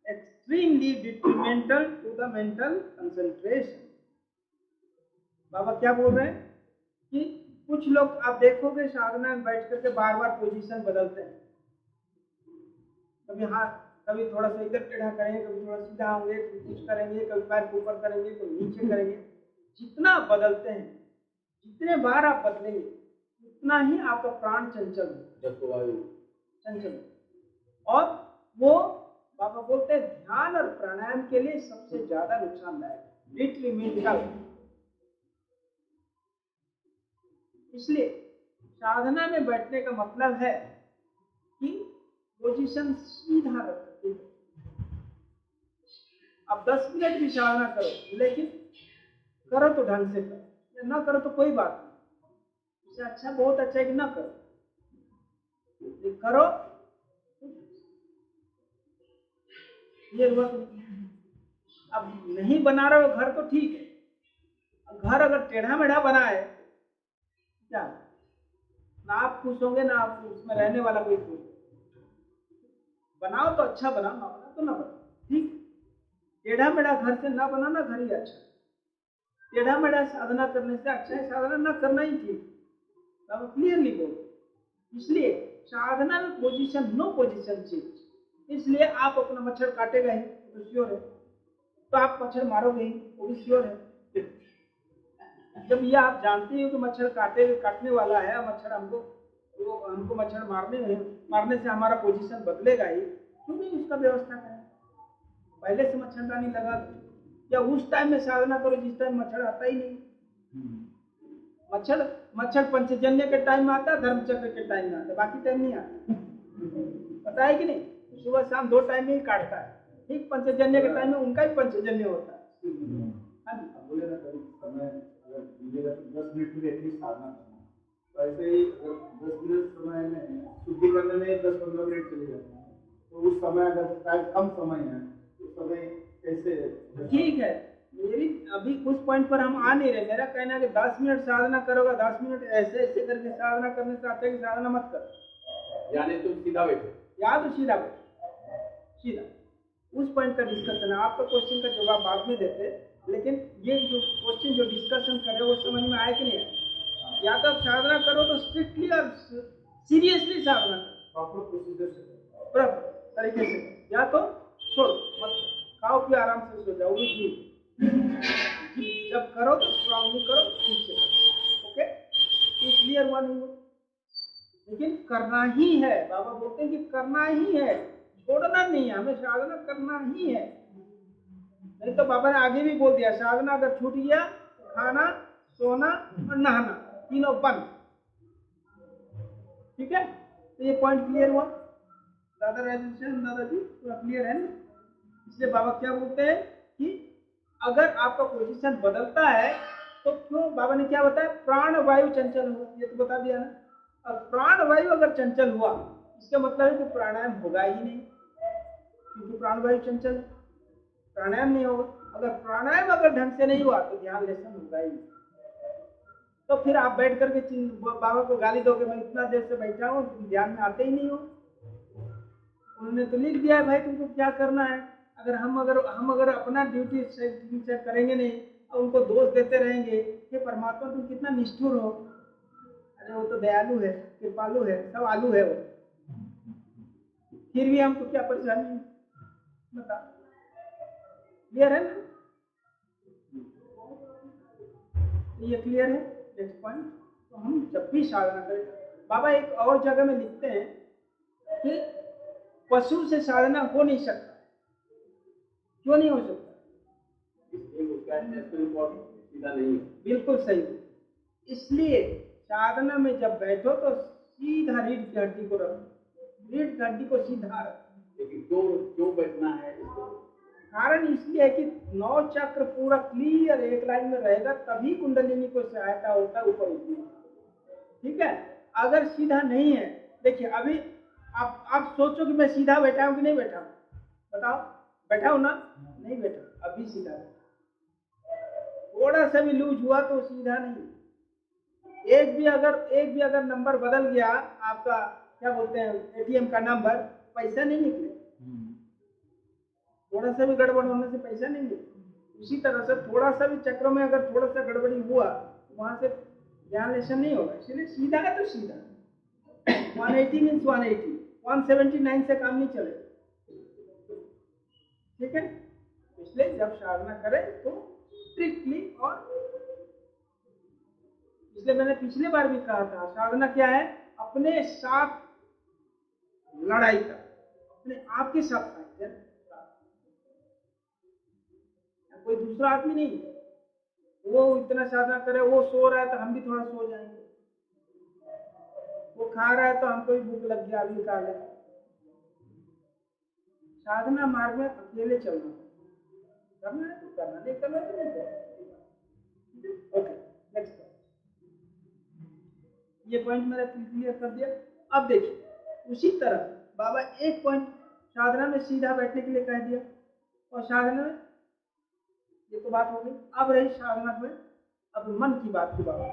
extremely detrimental to the mental concentration. बाबा क्या बोल रहे हैं कि कुछ लोग आप देखोगे साधना में बैठ करके बार बार पोजीशन बदलते हैं। कभी हाथ, कभी थोड़ा सा इधर टेढ़ा करेंगे, कभी थोड़ा सीधा होंगे, कभी कुछ करेंगे, कभी पैर को ऊपर करेंगे, कभी नीचे करेंगे। जितना बदलते हैं, जितने बार आप बदलेंगे, उतना ही आपका प्राण चंचल चंचल। और वो बाबा बोलते हैं ध्यान और प्राणायाम के लिए सबसे ज्यादा नुकसानदायक है, डिट्रीमेंटल। इसलिए साधना में बैठने का मतलब है कि पोजीशन सीधा रखो। अब 10 मिनट भी साधना करो, लेकिन करो तो ढंग से करो, या ना करो तो कोई बात नहीं। इससे अच्छा, बहुत अच्छा है कि ना करो, करो। ये हुआ। अब नहीं बना रहे हो घर तो ठीक है, घर अगर टेढ़ा मेढ़ा बना है क्या, ना आप खुश होंगे ना आप उसमें रहने वाला कोई खुश। बनाओ तो अच्छा बनाओ, ना बना तो ना बनाओ, ठीक। टेढ़ा मेढ़ा घर से ना बनाना घर ही अच्छा। टेढ़ा मेढ़ा साधना करने से अच्छा है साधना ना करना ही ठीक। अब क्लियरली बोलो। इसलिए साधना में पोजीशन, नो पोजीशन चेंज। इसलिए आप अपना मच्छर काटेगा ही तो श्योर है, तो आप मच्छर मारोगे ही वो भी श्योर है। जब ये आप जानते हो कि मच्छर काटने वाला है, मच्छर हमको मच्छर मारने से हमारा पोजीशन बदलेगा ही, क्यों नहीं उसका व्यवस्था करें, पहले से मच्छरदानी लगा दो, या उस टाइम में साधना करो जिस टाइम मच्छर आता ही नहीं। मच्छर पंचजन्य के टाइम में आता है, धर्मचक्र के टाइम में आता है, बाकी टाइम नहीं आता। पता है कि नहीं, सुबह शाम 2 टाइम में ही काटता है, ठीक। पंचजन्य के टाइम में उनका भी पंचजन्य होता है। बोले ना कभी समय अगर मिलेगा तो 10 मिनट में एटलीस्ट साधना करना, तो ऐसे ही अगर 10 मिनट समय में शुद्धि करने में 10-15 मिनट चले जाते हैं, तो उस समय अगर टाइम कम समय है उस समय कैसे? ठीक है, मेरी अभी कुछ पॉइंट पर हम आ नहीं रहे। मेरा कहना है कि 10 मिनट साधना करोगे, 10 मिनट ऐसे ऐसे करके साधना करने से अच्छा है कि साधना मत करो, यानी तुम सीधा बैठो, या तो सीधा बैठो, सीधा। उस पॉइंट का डिस्कशन है, आपका क्वेश्चन का जवाब बाद में देते, लेकिन ये जो क्वेश्चन जो डिस्कशन कर रहे हो वो समझ में आया कि नहीं आया? या तो आप साधना करो तो स्ट्रिक्टली और सीरियसली साधना करो, प्रॉपर प्रोसीजर से, प्रॉपर तरीके से, या तो छोड़ो मत, खाओ पियो आराम से सो जाओ, भी ठीक। जब करो तो स्ट्रांगली करो, ठीक से करो। ओके, ये क्लियर हुआ नहीं हो? लेकिन करना ही है, बाबा बोलते हैं कि करना ही है, छोड़ना नहीं है, हमें साधना करना ही है। नहीं तो बाबा ने आगे भी बोल दिया, साधना अगर छूट गया, खाना, सोना और नहाना तीनों बंद। ठीक है, तो ये पॉइंट क्लियर हुआ दादाजी, पूरा क्लियर है ना? इसलिए बाबा क्या बोलते हैं कि अगर आपका पोजीशन बदलता है तो क्यों, बाबा ने क्या बताया, प्राण वायु चंचल हुआ, ये तो बता दिया ना। अब प्राण वायु अगर चंचल हुआ इसका मतलब है कि प्राणायाम होगा ही नहीं, क्योंकि प्राण वायु चंचल, प्राणायाम नहीं होगा। अगर प्राणायाम अगर ढंग से नहीं हुआ तो ध्यान लेसन होगा ही नहीं। तो फिर आप बैठ करके बाबा को गाली दोगे, मैं इतना देर से बैठा हूँ, तुम ध्यान में आते ही नहीं हो। उन्होंने तो लिख दिया है भाई तुमको क्या करना है। अगर हम अगर अपना ड्यूटी से करेंगे नहीं और उनको दोष देते रहेंगे, हे परमात्मा तुम कितना निष्ठुर हो, अरे वो तो दयालु है, कृपालु है, सब आलू है वो, फिर भी हमको क्या परेशानी है, बता। क्लियर है ना? ये क्लियर है? Next point. तो हम जब भी साधना करें, बाबा एक और जगह में लिखते हैं कि पशु से साधना हो नहीं सकता। क्यों नहीं हो सकता? सीधा नहीं है। बिल्कुल सही। इसलिए साधना में जब बैठो तो सीधा रीढ़ की हड्डी को रखो, रीढ़ की हड्डी को सीधा रखो। लेकिन क्यों बैठना है? कारण इसलिए है कि 9 चक्र पूरा क्लियर एक लाइन में रहेगा, तभी कुंडलिनी को सहायता होता है ऊपर उठने। ठीक है, अगर सीधा नहीं है, देखिए अभी आप सोचो कि मैं सीधा बैठा हूं कि नहीं बैठा हूं, बताओ। बैठा हूं ना? नहीं बैठा, अभी सीधा बैठा। थोड़ा सा भी लूज हुआ तो सीधा नहीं। एक भी अगर नंबर बदल गया आपका, क्या बोलते हैं, एटीएम का नंबर, पैसा नहीं निकले। थोड़ा सा भी गड़बड़ होने से पैसा नहीं निकले। उसी तरह से थोड़ा सा भी चक्र में अगर थोड़ा सा गड़बड़ी हुआ वहां से ध्यान लेशन नहीं होगा। इसलिए सीधा है तो सीधा। 180 मीन्स 180, 179 से काम नहीं चले। ठीक है, इसलिए जब साधना करें तो स्ट्रिक्टली, और इसलिए मैंने पिछले बार भी कहा था, साधना क्या है, अपने साथ लड़ाई कर, अपने आपके साथ साथ कोई दूसरा आदमी नहीं। वो इतना साधना करे, वो सो रहा है तो हम भी थोड़ा सो जाएंगे, वो खा रहा है तो हमको भी भूख लग गया, अभी खा ले। साधना मार्ग में अकेले चलना, करना है तो करना, नहीं करना तो नहीं करना। ओके, नेक्स्ट ये पॉइंट मैंने क्लियर कर दिया। अब देखिए उसी तरह बाबा एक पॉइंट साधना में सीधा बैठने के लिए कह दिया, और साधना में ये तो बात हो गई। अब रही साधना में अब मन की बात की बाबा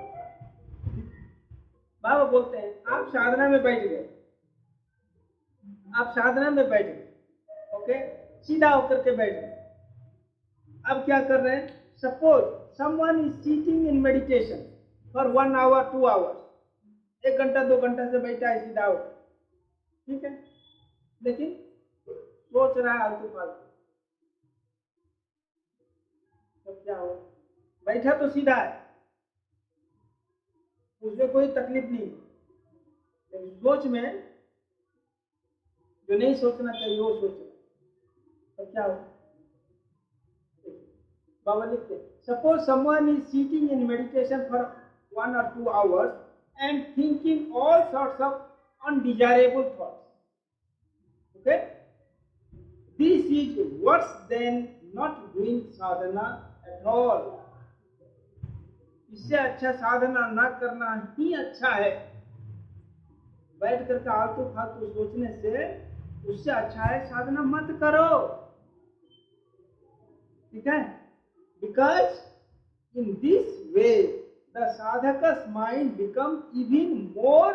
बाबा बोलते हैं आप साधना में बैठ गए, आप साधना में बैठ गए, ओके, सीधा होकर के बैठ गए। अब क्या कर रहे हैं? Suppose someone is sitting in meditation for 1 hour 2 hours, 1 घंटा 2 घंटा से बैठा है सीधा हो, ठीक है, लेकिन सोच रहा है आलतू फालतू, तो क्या हो? बैठा तो सीधा है, उसमें कोई तकलीफ नहीं, लेकिन सोच में जो नहीं सोचना चाहिए वो सोच रहा, तो क्या हो? बाबा लिखते suppose someone is sitting in meditation for 1 or 2 hours and thinking all sorts of undesirable thoughts, okay, this is worse than not doing sadhana at all. इससे अच्छा साधना ना करना ही अच्छा है। बैठ करके आलतू फालतू सोचने से उससे अच्छा है साधना मत करो, ठीक है? Because in this way the sadhaka's mind becomes even more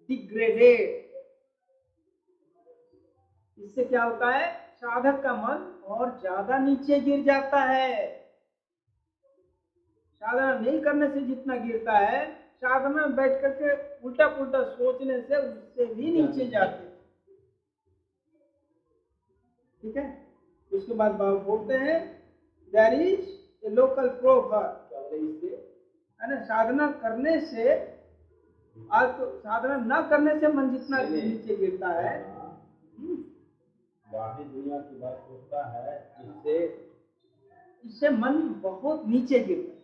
degraded. इससे क्या होता है? साधक का मन और ज्यादा नीचे गिर जाता है। साधना नहीं करने से जितना गिरता है, साधना में बैठ करके उल्टा पुल्टा सोचने से उससे भी नीचे जाते हैं, ठीक है? उसके बाद बाबा बोलते हैं there is a local proverb, है ना, साधना करने से आज तो साधना न करने से मन जितना नीचे गिरता है, बाहरी दुनिया की बात सोचता है, इससे मन बहुत नीचे गिरता है,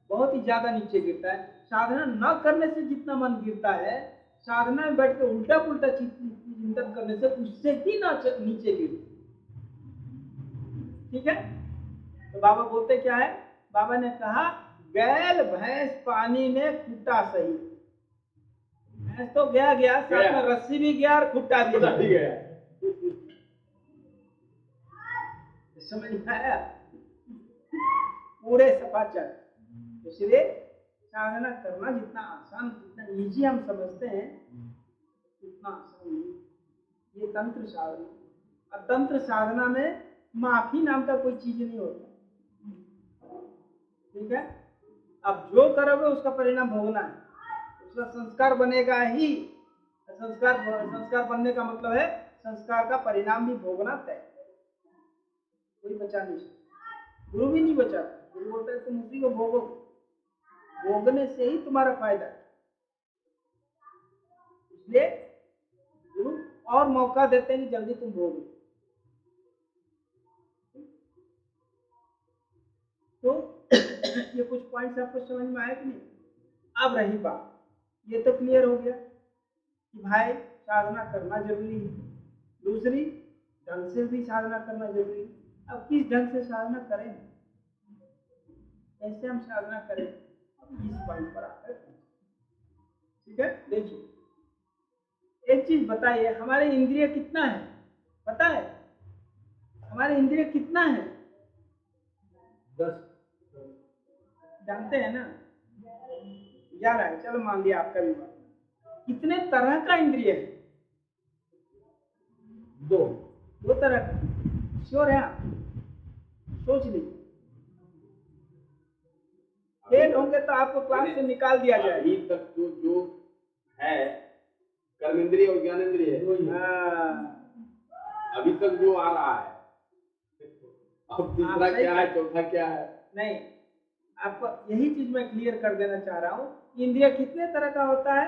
बहुत ही ज्यादा नीचे गिरता है। साधना न करने से जितना मन गिरता है, साधना में बैठ कर उल्टा पुल्टा चिंतन करने से उससे ही नीचे गिरता, ठीक है? तो बाबा बोलते क्या है? बाबा ने कहा गैल भैंस पानी में खूटा सही, भैंस तो गया साथ में रस्सी भी गया और खूटा भी गया। समझ में आया? पूरे सफाचर। इसलिए साधना करना जितना आसान, जितना इजी हम समझते हैं उतना आसान नहीं। ये तंत्र साधना, और तंत्र साधना में माफी नाम का कोई चीज नहीं होता, ठीक है? अब जो करोगे उसका परिणाम भोगना है, उसका संस्कार बनेगा ही। संस्कार बनने का मतलब है संस्कार का परिणाम भी भोगना तय, कोई बचा नहीं सकता, गुरु भी नहीं बचा। गुरु बोलता है तुम उसी को भोगो, भोगने से ही तुम्हारा फायदा है। इसलिए गुरु और मौका देते नहीं, जल्दी तुम भोगो। तो ये कुछ पॉइंट्स आपको समझ में आए कि नहीं? अब रही बात, ये तो क्लियर हो गया कि भाई साधना करना जरूरी है, दूसरी ढंग से भी साधना करना जरूरी है। अब किस ढंग से साधना करें, कैसे हम साधना करें, अब इस पॉइंट पर आकर, ठीक है? देखिए एक चीज बताइए, हमारे इंद्रिय कितना है पता है? हमारे इंद्रिय कितना है 10 जानते हैं ना? 11 है, चलो मान लिया आपका भी बात। कितने तरह का इंद्रिय है? 2 तरह का। श्योर है आप? सोच लीजिए, फेल होंगे तो आपको क्लास से निकाल दिया जाए। अभी तक तो जो है कर्मेंद्रिय और ज्ञानेंद्रिय, अभी तक जो आ रहा है, अब तीसरा क्या है, चौथा क्या है? नहीं, आपको यही चीज मैं क्लियर कर देना चाह रहा हूँ। इंद्रिय कितने तरह का होता है?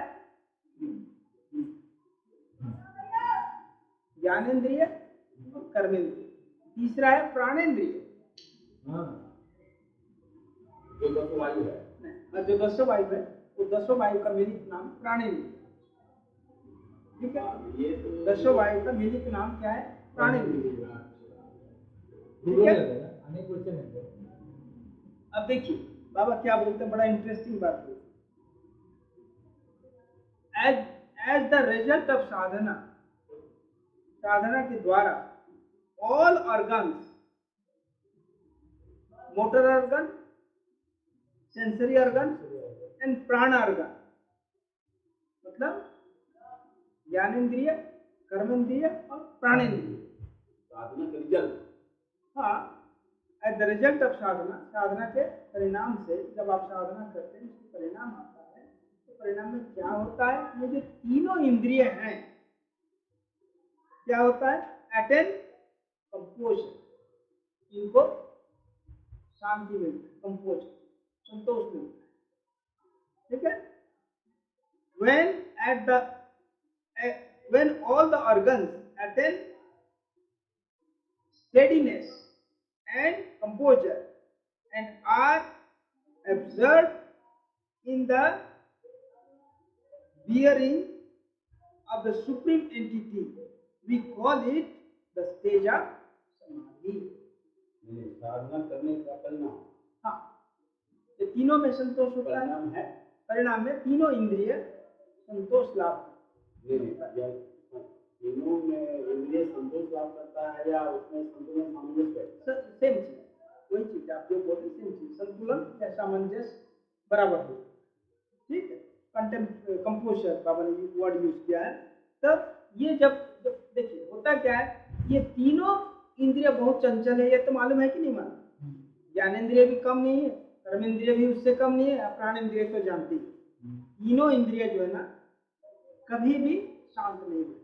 ज्ञानेंद्रिय और कर्मेंद्रिय। तीसरा है प्राणेंद्रिय। हाँ जो दस वायु है, जो 10 वायु है वो 10 वायु का मिलित नाम प्राणेंद्रिय। ठीक है, ये तो 10 वायु का मिलित नाम क्या है? प्राणेंद्रिय। ठीक है, अनेक क्वेश्चन है। अब देखिए बाबा क्या बोलते हैं, बड़ा इंटरेस्टिंग बात है। एज द रिजल्ट ऑफ साधना, साधना के द्वारा all organs, motor organ, sensory organ and प्राण ऑर्गन, मतलब ज्ञानेंद्रिय, कर्मेंद्रिय और प्राणेंद्रिय। साधना का रिजल्ट, हाँ, एट द रिजल्ट ऑफ साधना, साधना के परिणाम से, जब आप साधना करते हैं उसके परिणाम आता है, तो परिणाम में क्या होता है? ये जो तीनों इंद्रिय हैं, क्या होता है? अटेन कंपोजन, इनको शांति मिलती है, कंपोजन, संतोष मिलता है। ठीक है, when all the organs attain steadiness and composure and are absorbed in the bearing of the supreme entity, we call it the stage of samadhi. साधना करने का परिणाम, हाँ, ये तीनों में संतोष होता है। परिणाम है, परिणाम में तीनों इंद्रिय संतोष लाभ तीनों में इंद्रिय संतोष लाभ करता है या उसमें संतुलन सामंजस्य? सेम चीज, वही चीज आप जो बोल रहे, सेम चीज, संतुलन या सामंजस्य बराबर हो। ठीक है, कंपोजर बाबा ने वर्ड यूज किया है। तब ये जब देखिए होता क्या है, ये तीनों इंद्रिय बहुत चंचल है, ये तो मालूम है कि नहीं मालूम? ज्ञानेंद्रिय भी कम नहीं है, कर्मेंद्रिय भी उससे कम नहीं है, प्राणेंद्रिय तो जानती है। तीनों इंद्रिय जो है ना कभी भी शांत नहीं हुए,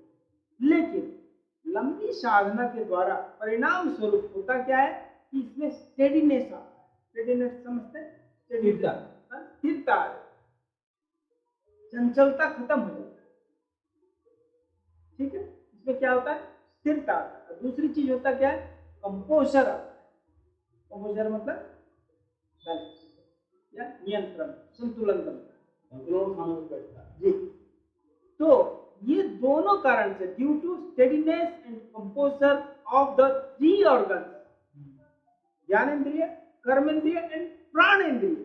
लेकिन लंबी साधना के द्वारा परिणाम स्वरूप होता क्या है कि इसमें स्टेडीनेस आता है। स्टेडीनेस समझते हैं? स्थिरता, चंचलता खत्म हो जाती है। ठीक है, इसमें क्या होता है? स्थिरता आता है। दूसरी चीज होता क्या है? कंपोजर आता है। कंपोजर मतलब बैलेंस या नियंत्रण, संतुलन बनता है। जी, तो ये दोनों कारण से, due to steadiness and composure of the 3 organs, ज्ञानेंद्रिय, कर्मेंद्रिय एंड प्राणेंद्रिय,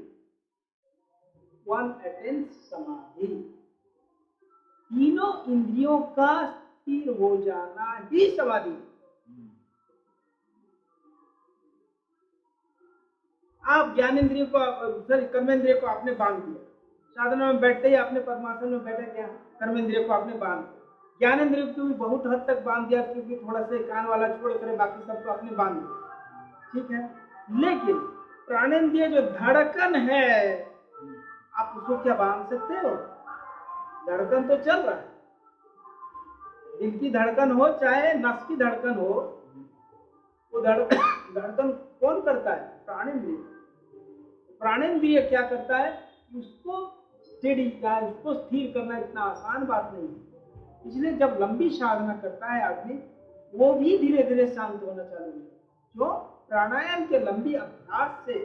वन अटेन्स समाधि। तीनों इंद्रियों का स्थिर हो जाना ही समाधि। आप ज्ञानेंद्रिय को, सॉरी कर्मेंद्रिय को आपने बांध दिया, साधना में बैठते ही आपने पद्मासन में बैठा क्या, कर्मेंद्रिय को आपने बांध दिया। ज्ञानेंद्रिय को भी बहुत हद तक बांध दिया, क्योंकि थोड़ा सा कान वाला छोड़ कर बाकी सबको आपने बांध दिया। ठीक है, लेकिन प्राणेंद्रिय जो धड़कन है, आप उसको क्या बांध सकते हो? धड़कन तो चल रहा है, दिल की धड़कन हो चाहे नस की धड़कन हो, वो धड़कन कौन करता है? प्राणेंद्रिय। प्राणेंद्रिय क्या करता है? उसको स्टेडी या उसको स्थिर करना इतना आसान बात नहीं है। इसलिए जब लंबी साधना करता है आदमी, वो भी धीरे धीरे शांत होना चालू है। जो प्राणायाम के लंबी अभ्यास से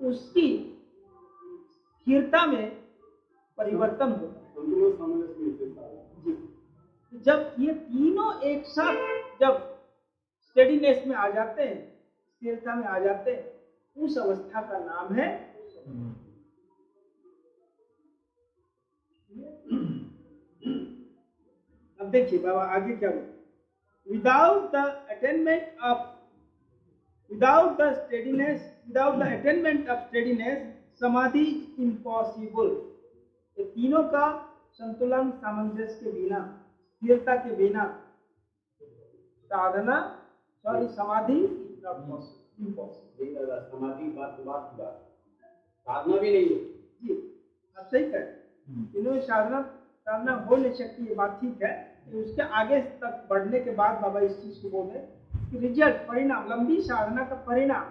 उसकी स्थिरता में परिवर्तन होता है। जी, जब ये तीनों एक साथ जब स्टेडीनेस में आ जाते हैं, स्थिरता में आ जाते हैं, उस अवस्था का नाम है। अब देखिए बाबा आगे क्या बोलते, without the attainment of steadiness समाधि इज इम्पॉसिबल। ये तीनों का संतुलन सामंजस्य के बिना, स्थिरता के बिना समाधि इम्पॉसिबल। समाधि बात साधना भी नहीं है। जी, आप सही कह रहे हैं। इन्होंने साधना हो नहीं सकती, ये बात ठीक है। उसके आगे तक बढ़ने के बाद बाबा इस चीज को बोल रहे कि रिजल्ट, परिणाम, लंबी साधना का परिणाम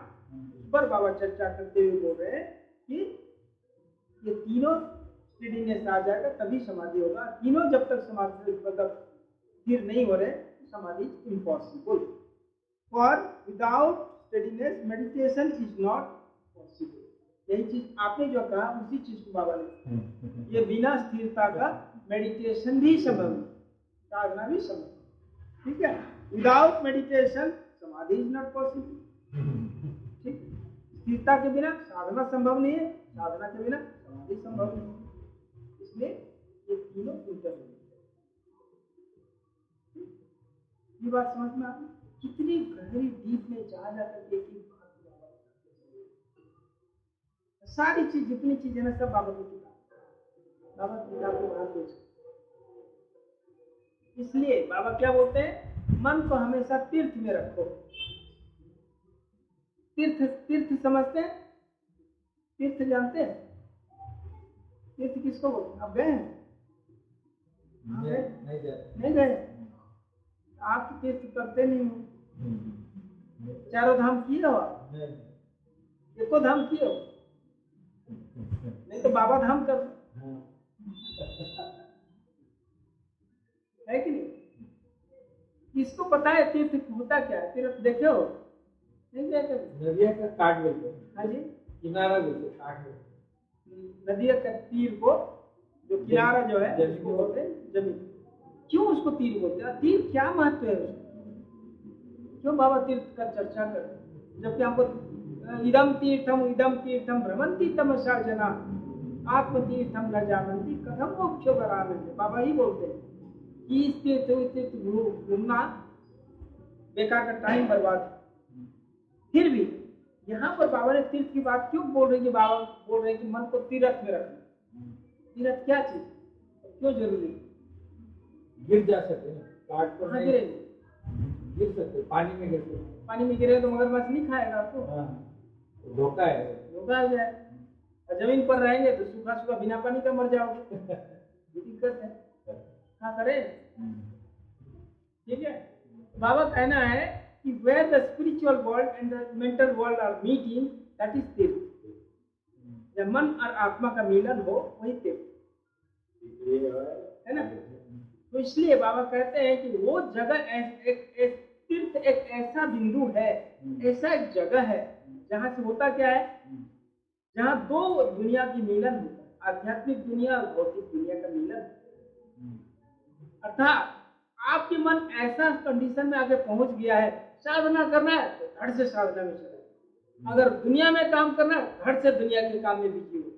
पर बाबा चर्चा करते हुए बोल रहे हैं कि ये तीनों स्टेडीनेस आ जाएगा तभी समाधि होगा। तीनों जब तक समाधि मतलब स्थिर नहीं हो रहे, समाधि impossible. For without steadiness meditation is not possible. यही चीज आपने जो कहा उसी चीज को बाबा ने, ये बिना स्थिरता का मेडिटेशन भी संभव नहीं, साधना भी संभव नहीं। ठीक है, विदाउट मेडिटेशन समाधि इज नॉट पॉसिबल। ठीक, स्थिरता के बिना साधना संभव नहीं है, साधना के बिना समाधि संभव नहीं है। इसलिए ये तीनों इंटरलिंक्ड है। ये बात समझ में आ गई? कितनी गहरी डीप में जा जाकर के एक बात सारी चीज जितनी चीज है ना सब बाबा की किताब, बाबा की किताब को बाहर देख। इसलिए बाबा क्या बोलते हैं, मन को हमेशा तीर्थ में रखो। तीर्थ, तीर्थ समझते हैं? तीर्थ जानते हैं? तीर्थ किसको बोलते हैं? आप गए हैं? नहीं गए? आप तो तीर्थ करते नहीं हो। चारों धाम किए हो आप? एको धाम किए हो? नहीं तो बाबा धाम कर है कि नहीं? किसको पता है तीर्थ होता क्या है? तीर्थ देखे हो? नहीं गए कभी? नदिया का काट बोलते हैं। हाँ जी, किनारा बोलते हैं, काट बोलते हैं। नदिया का तीर को, जो किनारा जो है जमीन उसको बोलते हैं जमीन। क्यों उसको तीर बोलते हैं? तीर क्या महत्व है उसका? क्यों बाबा तीर्थ का चर्चा कर, जबकि हमको इदम तीर्थम भ्रमंती तमसा जना आत्म तीर्थम न जानती कथम मोक्षो करानंद। बाबा ही बोलते हैं कि इस तीर्थ उस तीर्थ घूमना बेकार का टाइम बर्बाद है। फिर भी यहाँ पर बाबा ने तीर्थ की बात क्यों बोल रहे हैं? बाबा बोल रहे हैं कि मन को तीर्थ में रखना। तीर्थ क्या चीज, क्यों जरूरी? गिर जा सकते हैं, काट को नहीं गिरेंगे, गिर सकते, पानी में गिर सकते। पानी में गिरे तो मगरमच्छ नहीं खाएगा आपको, धोखा है, धोखा हो जाए। और जमीन पर रहेंगे तो सूखा सूखा बिना पानी का मर जाओगे, दिक्कत है, क्या करें? ठीक है, बाबा कहना है कि where the spiritual world and the mental world are meeting, that is तीर्थ। जब मन और आत्मा का मिलन हो वही तीर्थ है ना। तो इसलिए बाबा कहते हैं कि वो जगह एक तीर्थ एक ऐसा बिंदु है, ऐसा एक जगह है जहां से होता क्या है, जहां दो दुनिया की मिलन होता है, आध्यात्मिक दुनिया और भौतिक दुनिया का मिलन। अर्थात आपके मन ऐसा कंडीशन में आगे पहुंच गया है, साधना करना है तो घर से साधना में चले, अगर दुनिया में काम करना है घर से दुनिया के काम में बिजी हो।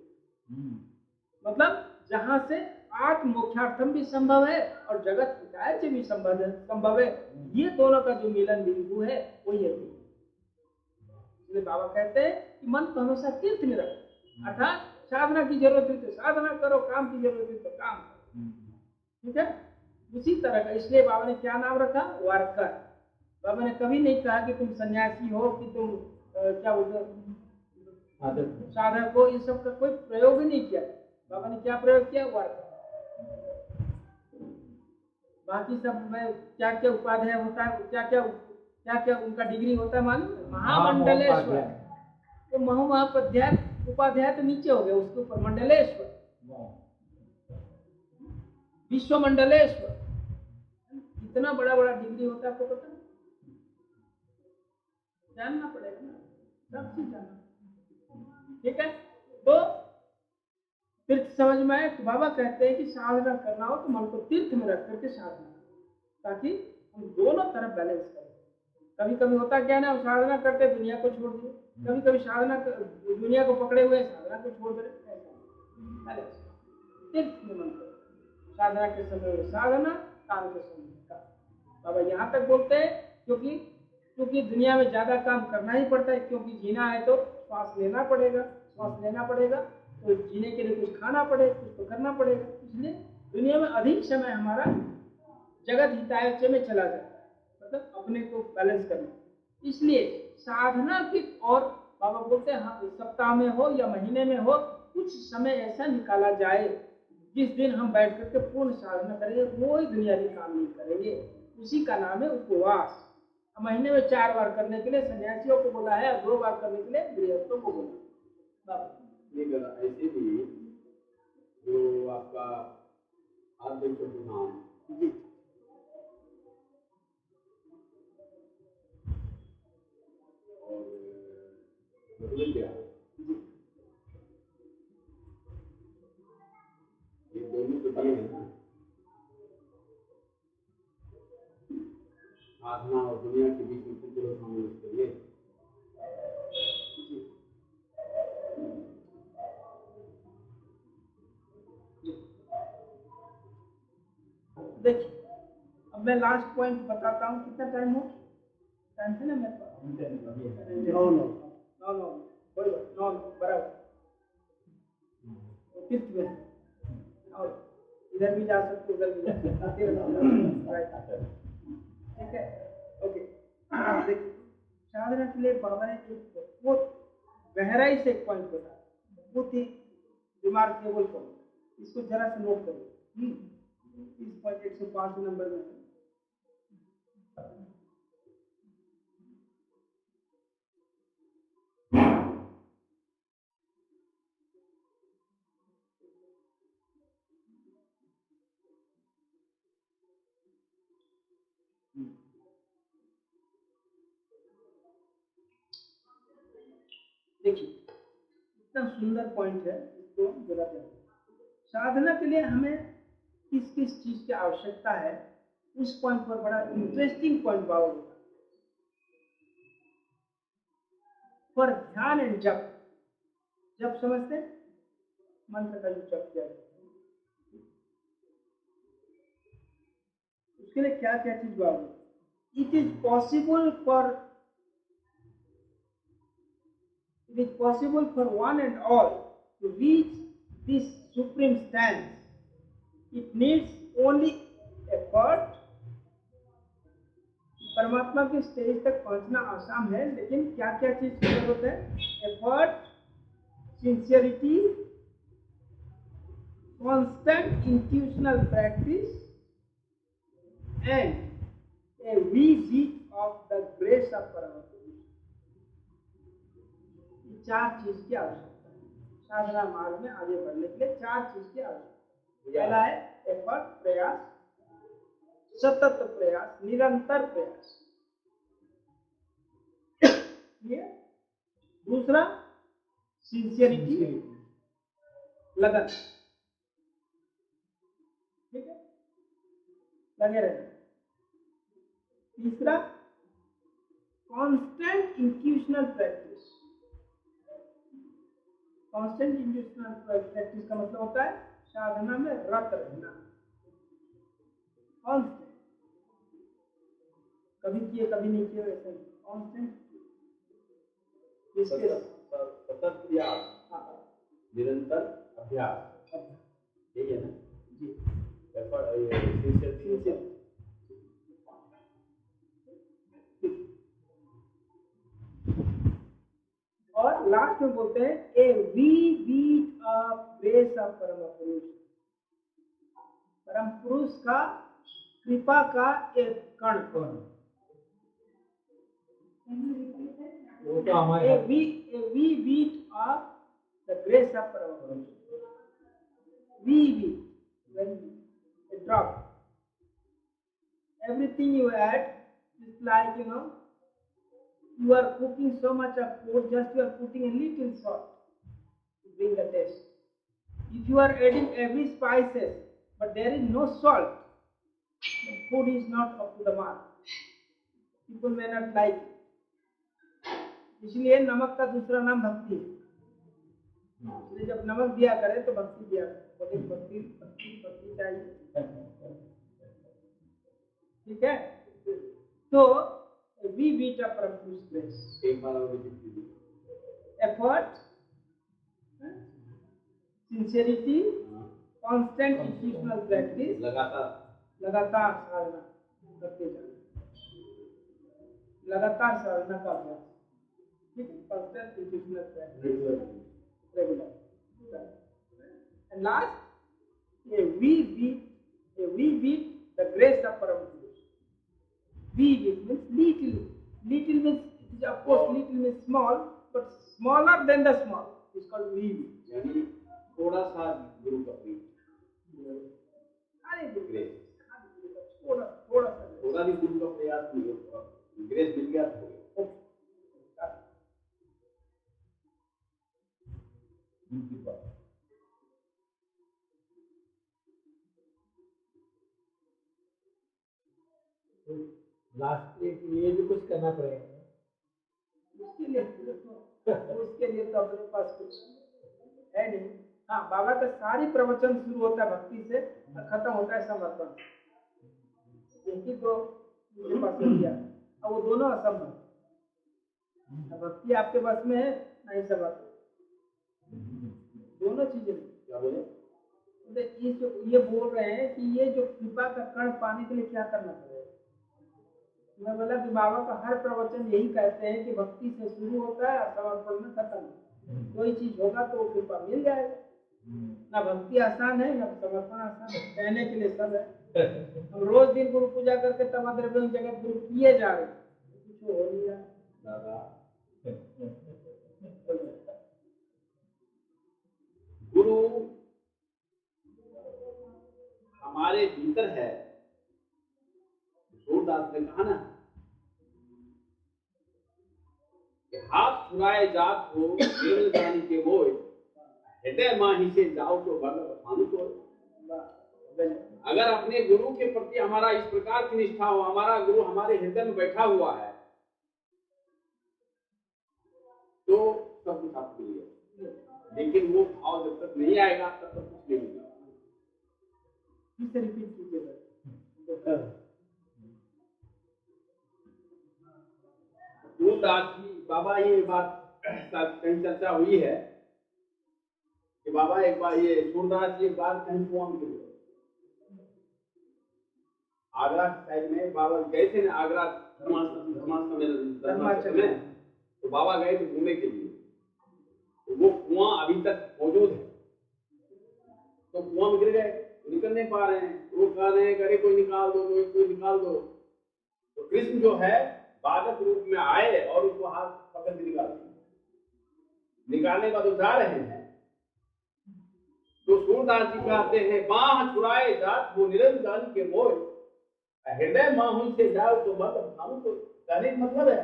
मतलब जहां से आत्म मोक्षार्थम भी संभव है और जगत हिताय से भी संभव है, ये दोनों का जो मिलन बिंदु है वही है। इसलिए बाबा कहते हैं कि मन को हमेशा तीर्थ में रखो, अर्थात साधना की जरूरत है तो साधना करो, काम की जरूरत है तो काम करो। ठीक है, उसी तरह का। इसलिए बाबा ने क्या नाम रखा? वारकर। बाबा ने कभी नहीं कहा कि तुम सन्यासी हो, कि तुम क्या बोलते हो साधक हो, ये सब का कोई प्रयोग ही नहीं किया। बाबा ने क्या प्रयोग किया? वारकर। बाकी सब में क्या क्या उपाध्याय होता है, क्या क्या उनका डिग्री होता है मालूम? महामंडलेश्वर। तो महाउपाध्याय उपाध्याय तो नीचे हो गया, उसके ऊपर मंडलेश्वर, विश्व मंडलेश्वर। इतना बड़ा बड़ा डिग्री होता है, आपको पता है? जानना पड़ेगा ना, सब चीज जानना। ठीक है, तो तीर्थ समझ में आए। तो बाबा कहते हैं कि साधना करना हो तो मन को तीर्थ में रख करके साधना, ताकि हम दोनों तरफ बैलेंस करें। कभी कभी होता क्या ना, साधना करते दुनिया को छोड़ दिए, कभी कभी साधना दुनिया को पकड़े हुए साधना को छोड़ दे। तीर्थ में मन करो, साधना के समय में साधना, काम के समय में काम। बाबा यहाँ तक बोलते हैं क्योंकि दुनिया में ज्यादा काम करना ही पड़ता है, क्योंकि जीना है तो श्वास लेना पड़ेगा, तो जीने के लिए कुछ खाना पड़ेगा, कुछ तो करना पड़ेगा। इसलिए दुनिया में अधिक समय हमारा जगत हिताय में चला जाता है, मतलब अपने को बैलेंस करना। इसलिए साधना की और बाबा बोलते हैं हाँ, सप्ताह में हो या महीने में हो, कुछ समय ऐसा निकाला जाए जिस दिन हम बैठ करके पूर्ण साधना करेंगे, कोई दुनियावी काम नहीं करेंगे। उसी का नाम है उपवास। महीने में 4 बार करने के लिए सन्यासियों को बोला है, 2 बार करने के लिए गृहस्थों को बोला। ऐसे भी जो आपका आद्य नाम जी, दोनों तो दिए हैं ना, साधना और दुनिया के बीच में कुछ समझ के लिए। देखिए अब मैं लास्ट पॉइंट बताता हूँ। कितना टाइम हो? टाइम है ना मेरे पास? नो नो नो नो, कोई बात नो, बराबर। फिफ्थ में और इधर भी जा सकते, उधर भी जा सकते। ठीक है, ओके। देखिए साधना के लिए बाबा ने एक बहुत गहराई से एक पॉइंट बताया, बहुत ही रिमार्केबल पॉइंट। इसको जरा से नोट करिए। इस पॉइंट 105 नंबर में देखिए इतना सुंदर पॉइंट है, इसको जरा ध्यान। साधना के लिए हमें किस किस चीज की आवश्यकता है, उस पॉइंट पर बड़ा इंटरेस्टिंग पॉइंट बाबा होगा। पर ध्यान एंड जप, जप समझते हैं, मंत्र का जो जप किया जाता है, उसके लिए क्या क्या चीज बाबा? It is possible for one and all to reach this supreme stand. It needs only effort. परमात्मा के स्टेज तक पहुंचना आसान है, लेकिन क्या क्या चीज की जरूरत है? Effort, sincerity, constant intuitional practice and a wee bit of the grace of परमात्मा। ये चार चीज की आवश्यकता है साधना मार्ग में आगे बढ़ने के लिए। चार चीज की आवश्यकता। पहला है एफर्ट, प्रयास, सतत प्रयास, निरंतर प्रयास। ये दूसरा सिंसियरिटी, लगन। ठीक है, लगे रहना। तीसरा constant intuitional practice. Constant intuitional practice का मतलब होता है साधना में रत रहना। कांस्टेंट, कभी किए कभी नहीं किए वैसे कांस्टेंट। सतत प्रयास, निरंतर अभ्यास, यही है ना जी। और लास्ट में बोलते हैं a wee bit of grace of Param Purush. परम पुरुष का कृपा का एक कण। वो तो हमारे A we beat of the grace of Paramahansa. We beat, when a drop. Everything you add is like, you are cooking so much of food, just you are putting a little salt to bring the taste. If you are adding every spices, but there is no salt, the food is not up to the mark. People may not like it. इसलिए नमक का दूसरा नाम भक्ति है। इसलिए जब नमक दिया करे तो भक्ति दिया करे, भक्ति भक्ति भक्ति चाहिए। ठीक है, तो वी बीट अ परम पुरुष grace. Effort, sincerity, constant institutional practice, लगातार साधना करते जाना, लगातार साधना का अभ्यास। Constant institutional practice, regular. And last, we beat the grace of Param Purush. We beat means little. Little means, it is of course little means small, but smaller than the small. It's called we beat. यानी थोड़ा सा गुरु का प्रेम, grace, थोड़ा भी गुरु का प्रयास grace मिल गया तो लास्ट ये भी कुछ करना पड़ेगा। उसके लिए तो अपने पास कुछ है नहीं। हाँ, बाबा का सारी प्रवचन शुरू होता है भक्ति से और खत्म होता है समर्पण। एक ही तो उनके पास किया, अब वो दोनों असंभव। भक्ति आपके बस में है नहीं समर्पण, दोनों चीजें नहीं। क्या बोले? ये बोल रहे हैं कि ये जो कृपा का कण पाने के लिए क्या करना पड़ेगा। मैं बोला कि बाबा का हर प्रवचन यही कहते हैं कि भक्ति से शुरू होता है और समर्पण में खत्म। कोई चीज होगा तो वो कृपा मिल जाएगा। ना भक्ति आसान है ना समर्पण आसान है, कहने के लिए सब है। हम रोज दिन गुरु पूजा करके तमद्रव्य जगत गुरु किए जा रहे, कुछ हो नहीं रहा। गुरु हमारे भीतर है। सूरदास ने कहा ना कि हाथ छुड़ाए जात हो केवल जानी के मोय, हृदय माही से जाओ तो बल को। अगर अपने गुरु के प्रति हमारा इस प्रकार की निष्ठा हो, हमारा गुरु हमारे हृदय में बैठा हुआ है, तो सब कुछ आपको मिलेगा। लेकिन वो भाव जब तक नहीं आएगा तब तक कुछ नहीं मिलेगा। रिपीट कीजिएगा। सूरदास जी बाबा ये बात कहीं चर्चा हुई है कि बाबा एक बार ये सूरदास जी एक बार कहीं कुआं में गिरे। आगरा साइड में बाबा गए थे ना, आगरा धर्माश्रम में, तो बाबा गए थे घूमने के लिए। तो वो कुआं अभी तक मौजूद है। तो कुआं में गिर गए, निकल नहीं पा रहे हैं। वो कह रहे हैं अरे कोई निकाल दो, कोई निकाल दो। तो कृष्ण जो है बालक रूप में आए और उसको हाथ पकड़ के निकालने का तो जा रहे हैं। तो सूरदास जी कहते हैं बाह छुड़ाए जात हो निरंजन के मोय, हृदय माहुल से जाओ तो मतलब तो कहने का मतलब है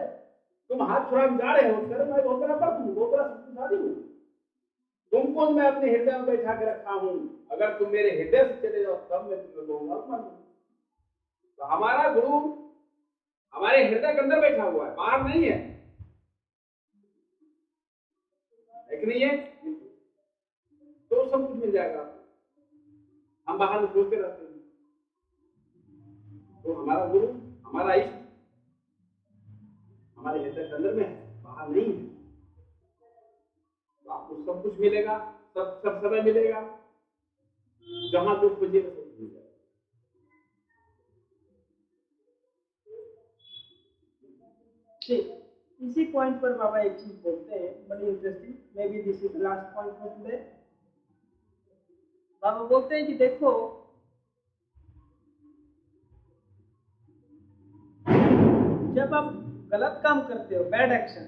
तुम हाथ छुड़ा के जा रहे हो, मैं बहुत बड़ा भक्त हूँ, बहुत बड़ा शक्तिशाली हूँ, तुमको मैं अपने हृदय में बैठा के रखा हूँ। अगर तुम मेरे हृदय से चले जाओ तब मैं तुम्हें बोलूंगा। तो हमारा गुरु हमारे हृदय के अंदर बैठा हुआ है, बाहर नहीं है। एक नहीं है तो सब कुछ मिल जाएगा। हम बाहर में सोचते रहते हैं। तो हमारा गुरु हमारा इष्ट हमारे हृदय के अंदर में है, बाहर नहीं है। तो आपको सब कुछ मिलेगा, सब समय मिलेगा। जहां जो खोजिएगा सब कुछ मिल जाएगा। इसी पॉइंट पर बाबा एक चीज बोलते हैं बड़ी interesting, maybe this is the last point for today. बाबा बोलते हैं कि देखो जब आप गलत काम करते हो, बैड एक्शन,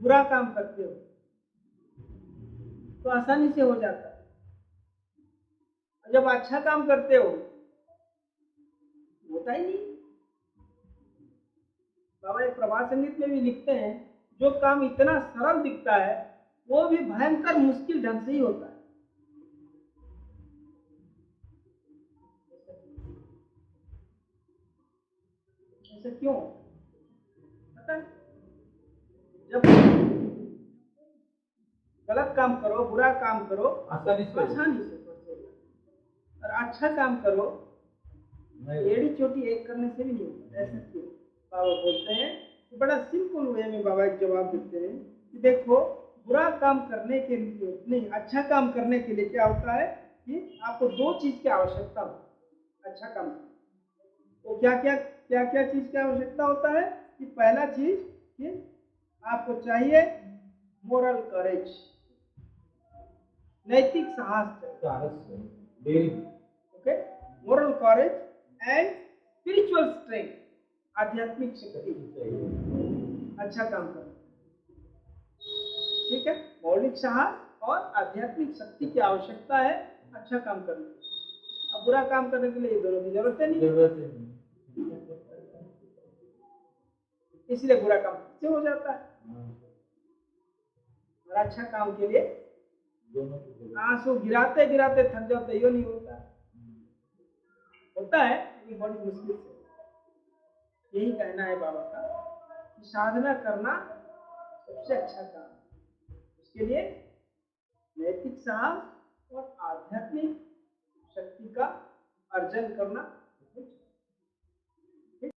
बुरा काम करते हो, तो आसानी से हो जाता है। जब अच्छा काम करते हो होता ही नहीं। बाबा एक प्रभात संगीत में भी लिखते हैं जो काम इतना सरल दिखता है वो भी भयंकर मुश्किल ढंग से ही होता है। ऐसा क्यों पता है? जब गलत काम करो, बुरा काम करो आसानी से और अच्छा काम करो एड़ी चोटी एक करने से भी नहीं होता। ऐसा क्यों? बाबा बोलते हैं तो बड़ा सिंपल वे में बाबा एक जवाब देते हैं कि देखो बुरा काम करने के लिए नहीं, अच्छा काम करने के लिए क्या होता है कि आपको दो चीज की आवश्यकता हो। अच्छा काम तो क्या चीज की आवश्यकता होता है कि पहला चीज कि आपको चाहिए मोरल करेज, नैतिक साहस, okay, moral courage and spiritual strength, आध्यात्मिक शक्ति, अच्छा काम करना। ठीक है, मौलिक साहस और आध्यात्मिक शक्ति की आवश्यकता है अच्छा काम करने के लिए। अब बुरा काम करने के लिए ये दोनों की जरूरत नहीं, इसलिए बुरा काम से हो जाता है और अच्छा काम के लिए आंसू गिराते गिराते थक जाते, यो नहीं होता है लेकिन बड़ी मुश्किल से। यही कहना है बाबा का कि साधना करना सबसे अच्छा काम है। उसके लिए नैतिक साहस और आध्यात्मिक शक्ति का अर्जन करना